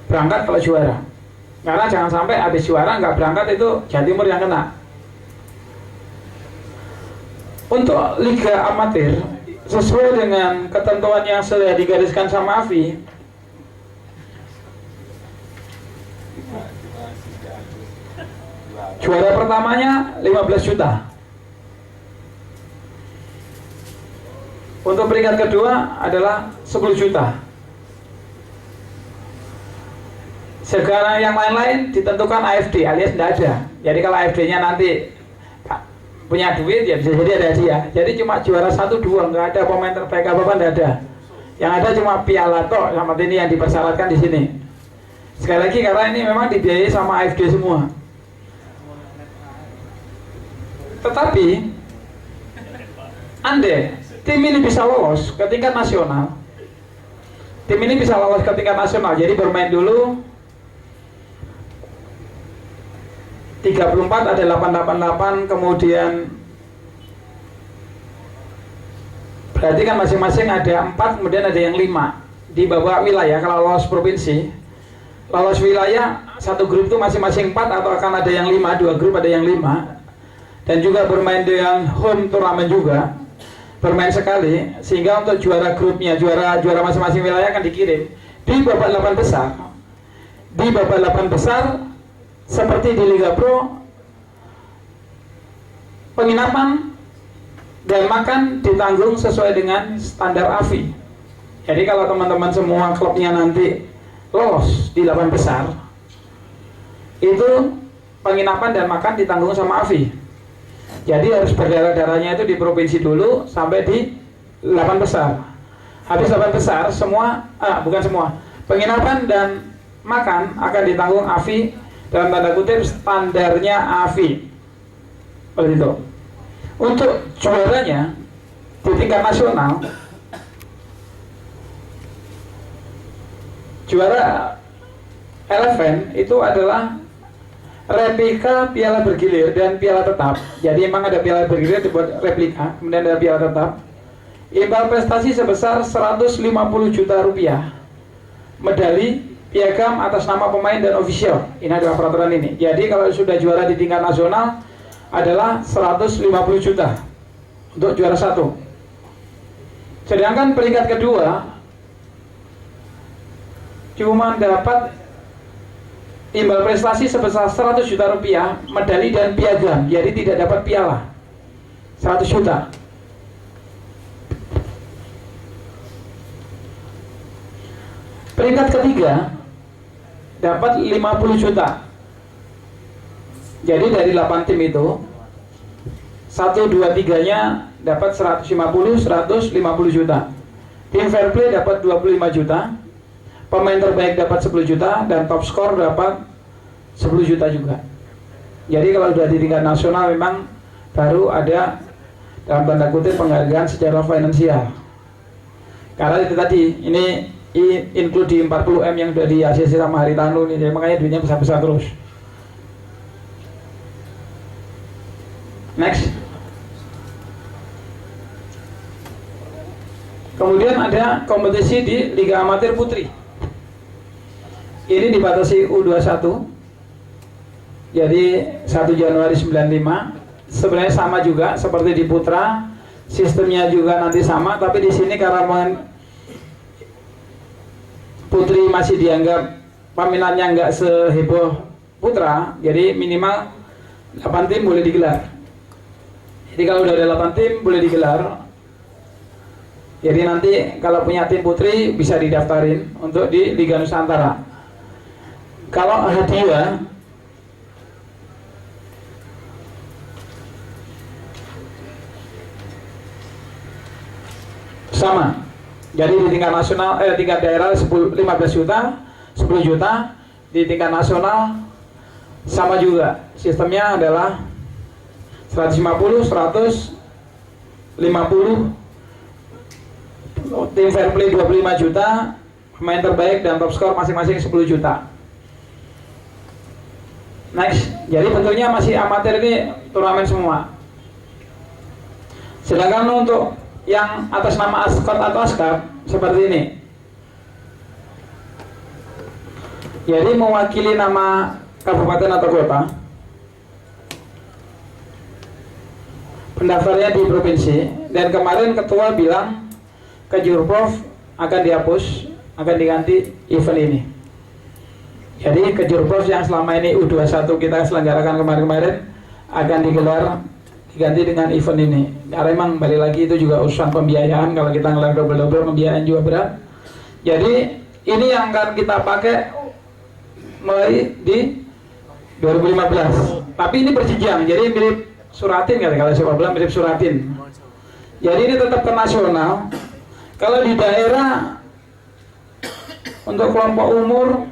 berangkat kalau juara. Karena jangan sampai habis juara nggak berangkat, itu Jawa Timur yang kena. Untuk liga amatir sesuai dengan ketentuan yang sudah digariskan sama AFI, juara pertamanya 15 juta. Untuk peringkat kedua adalah 10 juta. Segala yang lain-lain ditentukan AFD alias tidak ada. Jadi kalau AFD-nya nanti punya duit ya bisa jadi ada hadiah. Jadi cuma juara 1-2, nggak ada pemain terbaik apa-apa, nggak ada. Yang ada cuma piala tok sama ini yang dipersyaratkan di sini. Sekali lagi karena ini memang dibiayai sama AFD semua. Tetapi andai tim ini bisa lolos ke tingkat nasional, jadi bermain dulu 34 ada 888, kemudian berarti kan masing-masing ada 4, kemudian ada yang 5 di bawah wilayah. Kalau lolos provinsi, lolos wilayah satu grup itu masing-masing 4 atau akan ada yang 5, 2 grup ada yang 5, dan juga bermain dengan home turnamen juga, bermain sekali, sehingga untuk juara grupnya, juara masing-masing wilayah akan dikirim di babak 8 besar. Di babak 8 besar seperti di Liga Pro, penginapan dan makan ditanggung sesuai dengan standar AFI. Jadi kalau teman-teman semua klubnya nanti lolos di 8 besar, itu penginapan dan makan ditanggung sama AFI. Jadi harus berdarah-darahnya itu di provinsi dulu sampai di 8 besar. Habis 8 besar semua, bukan semua, penginapan dan makan akan ditanggung AFI, dalam tanda kutip standarnya AFI. Seperti itu. Untuk juaranya di tingkat nasional, juara eleven itu adalah replika piala bergilir dan piala tetap. Jadi emang ada piala bergilir dibuat replika, kemudian ada piala tetap. Imbal prestasi sebesar 150 juta rupiah. Medali, piagam atas nama pemain dan official. Ini adalah peraturan ini. Jadi kalau sudah juara di tingkat nasional adalah 150 juta untuk juara 1. Sedangkan peringkat kedua cuma dapat imbal prestasi sebesar 100 juta rupiah, medali dan piagam. Jadi tidak dapat piala. 100 juta. Peringkat ketiga dapat 50 juta. Jadi dari 8 tim itu 1, 2, 3 nya dapat 150 juta. Tim fair play dapat 25 juta. Pemain terbaik dapat 10 juta dan top skor dapat 10 juta juga. Jadi kalau sudah di tingkat nasional memang baru ada dalam tanda kutip penghargaan secara finansial. Karena itu tadi, ini include di 40M yang udah di ACC sama Haritanu nih, jadi makanya duitnya besar-besar terus. Next. Kemudian ada kompetisi di Liga Amatir Putri. Ini dibatasi U21. Jadi 1 Januari 95. Sebenarnya sama juga seperti di Putra. Sistemnya juga nanti sama, tapi di sini karena Putri masih dianggap peminatnya nggak seheboh Putra, jadi minimal 8 tim boleh digelar. Jadi kalau udah ada 8 tim boleh digelar. Jadi nanti kalau punya tim putri bisa didaftarin untuk di Liga Nusantara. Kalau hadiah sama. Jadi di tingkat nasional, tingkat daerah 15 juta, 10 juta. Di tingkat nasional sama juga. Sistemnya adalah 150, 100, 50, tim fair play 25 juta, pemain terbaik dan top skor masing-masing 10 juta. Next, jadi bentuknya masih amatir, ini turnamen semua. Sedangkan untuk yang atas nama Askot atau Askap seperti ini. Jadi mewakili nama kabupaten atau kota. Pendaftarnya di provinsi, dan kemarin ketua bilang ke Jurprov akan dihapus, akan diganti event ini. Jadi ke Jurprov yang selama ini U21 kita selenggarakan kemarin-kemarin akan diganti dengan event ini. Karena memang balik lagi itu juga urusan pembiayaan, kalau kita ngelar double-double pembiayaan juga berat. Jadi ini yang akan kita pakai mulai di 2015. Tapi ini berjenjang, jadi mirip Suratin kali, kalau saya bilang mirip Suratin. Jadi ini tetap ke nasional. Kalau di daerah untuk kelompok umur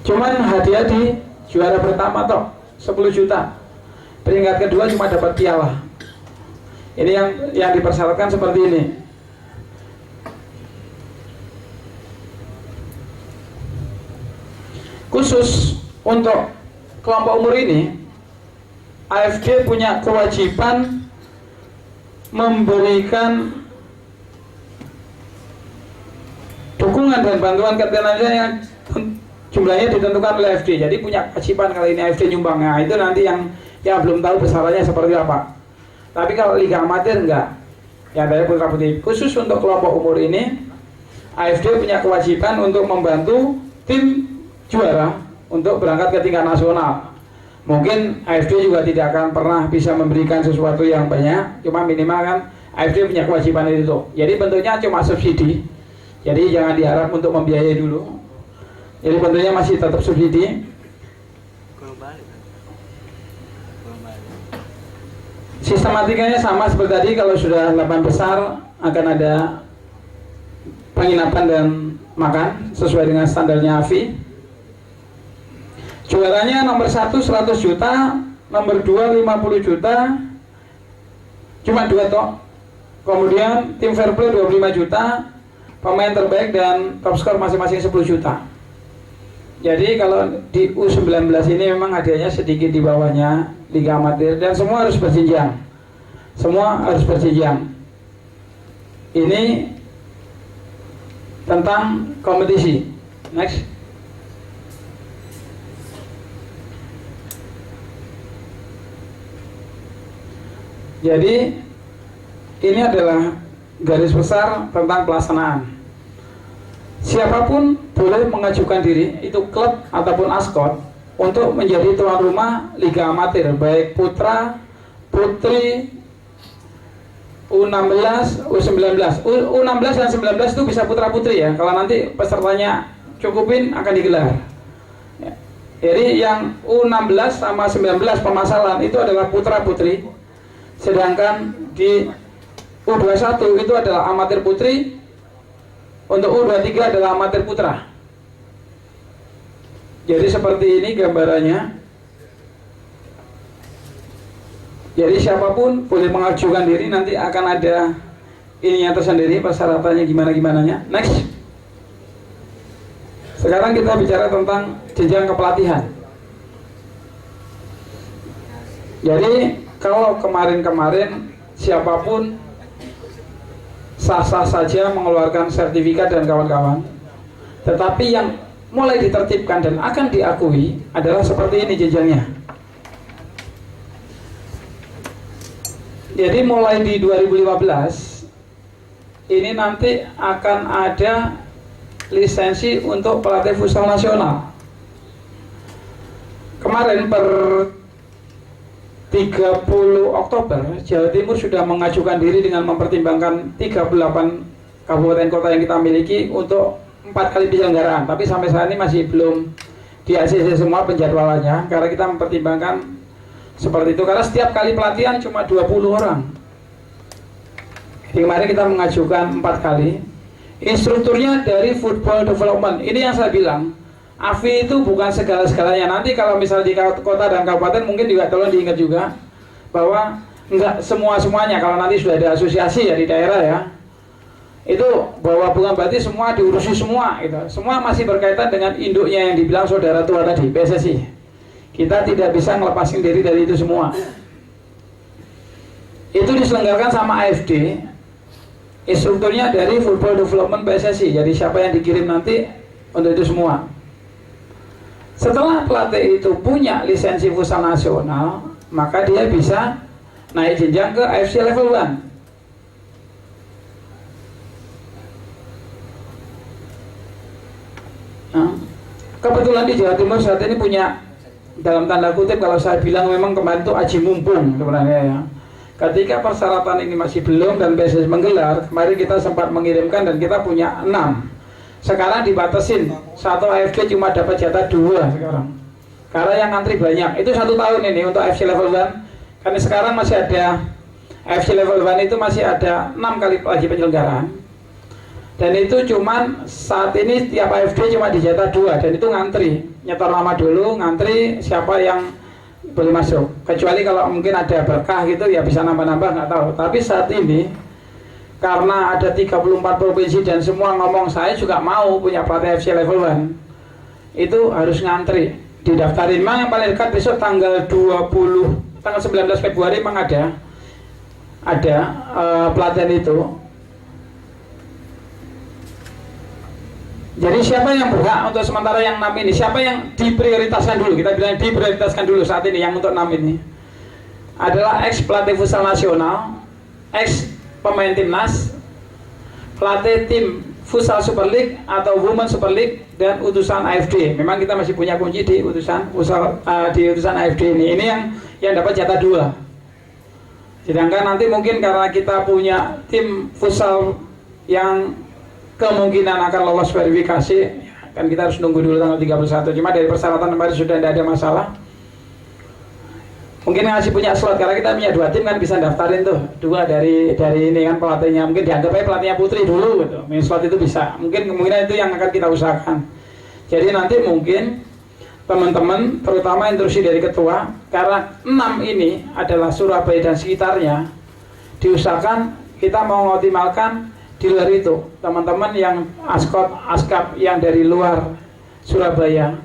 cuman hadiah di juara pertama toh 10 juta. Peringkat kedua cuma dapat piala. Ini yang dipersyaratkan seperti ini. Khusus untuk kelompok umur ini, AFD punya kewajiban memberikan dukungan dan bantuan ketenagaan yang jumlahnya ditentukan oleh AFD. Jadi punya kewajiban kalau ini AFD nyumbang. Nah, itu nanti yang belum tahu besarannya seperti apa. Tapi kalau Liga Amatir enggak. Ya dari Putra Putri. Khusus untuk kelompok umur ini, AFD punya kewajiban untuk membantu tim juara untuk berangkat ke tingkat nasional. Mungkin AFD juga tidak akan pernah bisa memberikan sesuatu yang banyak, cuma minimal kan AFD punya kewajiban itu. Jadi bentuknya cuma subsidi. Jadi jangan diharap untuk membiayai dulu. Jadi bentuknya masih tetap subsidi. Sistematikanya sama seperti tadi, kalau sudah 8 besar akan ada penginapan dan makan sesuai dengan standarnya AFI. Juaranya nomor 1 100 juta, nomor 2 50 juta, cuma 2 toh. Kemudian tim fair play 25 juta, pemain terbaik dan top skor masing-masing 10 juta. Jadi kalau di U19 ini memang hadiahnya sedikit di bawahnya Liga Amatir, dan semua harus berjenjang. Semua harus berjenjang. Ini tentang kompetisi. Next. Jadi ini adalah garis besar tentang pelaksanaan. Siapapun boleh mengajukan diri, itu klub ataupun Askot, untuk menjadi tuan rumah Liga Amatir, baik putra, putri, U16, U19. U16 dan 19 itu bisa putra putri ya. Kalau nanti pesertanya cukupin akan digelar. Jadi yang U16 sama 19 pemasalan itu adalah putra putri. Sedangkan di U21 itu adalah amatir putri, untuk U23 adalah amatir putra. Jadi seperti ini gambarannya. Jadi siapapun boleh mengajukan diri, nanti akan ada ininya tersendiri, persyaratannya gimana-gimananya. Next. Sekarang kita bicara tentang jenjang kepelatihan. Jadi kalau kemarin-kemarin siapapun sah-sah saja mengeluarkan sertifikat dan kawan-kawan, tetapi yang mulai ditertibkan dan akan diakui adalah seperti ini jenjangnya. Jadi mulai di 2015 ini nanti akan ada lisensi untuk pelatih futsal nasional. Kemarin per 30 Oktober Jawa Timur sudah mengajukan diri dengan mempertimbangkan 38 kabupaten kota yang kita miliki untuk 4 kali penyelenggaraan, tapi sampai saat ini masih belum di ACC semua penjadwalannya karena kita mempertimbangkan seperti itu, karena setiap kali pelatihan cuma 20 orang. Jadi kemarin kita mengajukan 4 kali. Instrukturnya dari Football Development. Ini yang saya bilang, AFI itu bukan segala-segalanya. Nanti kalau misalnya di kota dan kabupaten mungkin juga tolong diingat juga bahwa enggak semua-semuanya, kalau nanti sudah ada asosiasi ya di daerah ya, itu bahwa bukan berarti semua diurusi semua gitu. Semua masih berkaitan dengan induknya yang dibilang saudara tua tadi, PSSI. Kita tidak bisa melepaskan diri dari itu semua. Itu diselenggarakan sama AFD. Instrukturnya dari Football Development PSSI. Jadi siapa yang dikirim nanti untuk itu semua. Setelah pelatih itu punya lisensi futsal nasional, maka dia bisa naik jenjang ke AFC level 1. Nah, kebetulan di Jawa Timur saat ini punya, dalam tanda kutip kalau saya bilang memang kemarin itu aji mumpung sebenarnya ya. Ketika persyaratan ini masih belum dan PSSI menggelar, kemarin kita sempat mengirimkan dan kita punya 6. Sekarang dibatasin, satu AFC cuma dapat jatah 2 sekarang. Karena yang antri banyak, itu 1 tahun ini untuk AFC level 1. Karena sekarang masih ada, AFC level 1 itu masih ada 6 kali lagi penyelenggaraan. Dan itu cuman saat ini tiap AFD cuma dijatah 2 dan itu ngantri, nyetor nama dulu, ngantri siapa yang boleh masuk. Kecuali kalau mungkin ada berkah gitu ya bisa nambah-nambah, nggak tahu. Tapi saat ini karena ada 34 provinsi dan semua ngomong saya juga mau punya pelatih AFC level 1, itu harus ngantri, didaftarin. Memang yang paling dekat besok tanggal 19 Februari memang ada pelatihan itu. Jadi siapa yang berhak untuk sementara yang 6 ini, siapa yang diprioritaskan dulu, kita bilang diprioritaskan dulu saat ini yang untuk 6 ini adalah ex pelatih futsal nasional, ex pemain timnas, pelatih tim futsal Super League atau Women Super League, dan utusan AFD. Memang kita masih punya kunci di utusan AFD ini. Ini yang dapat jatah 2. Sedangkan nanti mungkin karena kita punya tim futsal yang kemungkinan akan lolos verifikasi, kan kita harus nunggu dulu tanggal 31. Cuma dari persyaratan kemarin sudah tidak ada masalah. Mungkin masih punya slot karena kita punya 2 tim kan, bisa daftarin tuh 2 dari ini kan pelatihnya. Mungkin dianggap aja pelatihnya putri dulu gitu. Slot itu bisa. Mungkin kemungkinan itu yang akan kita usahakan. Jadi nanti mungkin teman-teman, terutama instruksi dari ketua, karena 6 ini adalah Surabaya dan sekitarnya, diusahakan kita mau mengoptimalkan di luar itu, teman-teman yang askap yang dari luar Surabaya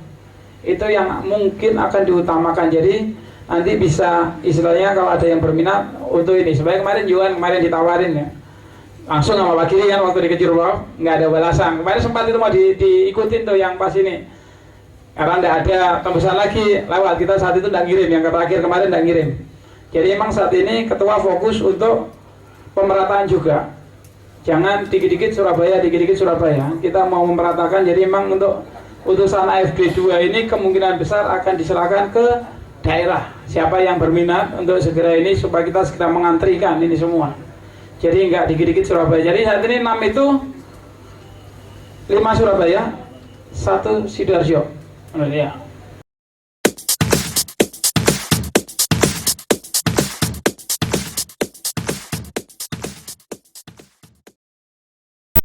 itu yang mungkin akan diutamakan. Jadi nanti bisa istilahnya kalau ada yang berminat untuk ini. Sebenarnya kemarin ditawarin ya, langsung sama Pak Giri kan waktu di Kejurwal, nggak ada balasan. Kemarin sempat itu mau diikutin tuh yang pas ini, karena nggak ada tembusan lagi lewat, kita saat itu nggak ngirim, yang terakhir kemarin nggak ngirim. Jadi emang saat ini ketua fokus untuk pemerataan juga. Jangan dikit-dikit Surabaya, kita mau memeratakan. Jadi memang untuk utusan AFD 2 ini kemungkinan besar akan diserahkan ke daerah. Siapa yang berminat untuk segera ini, supaya kita segera mengantrikan ini semua. Jadi nggak dikit-dikit Surabaya. Jadi saat ini 6 itu 5 Surabaya, 1 Sidoarjo. Ya.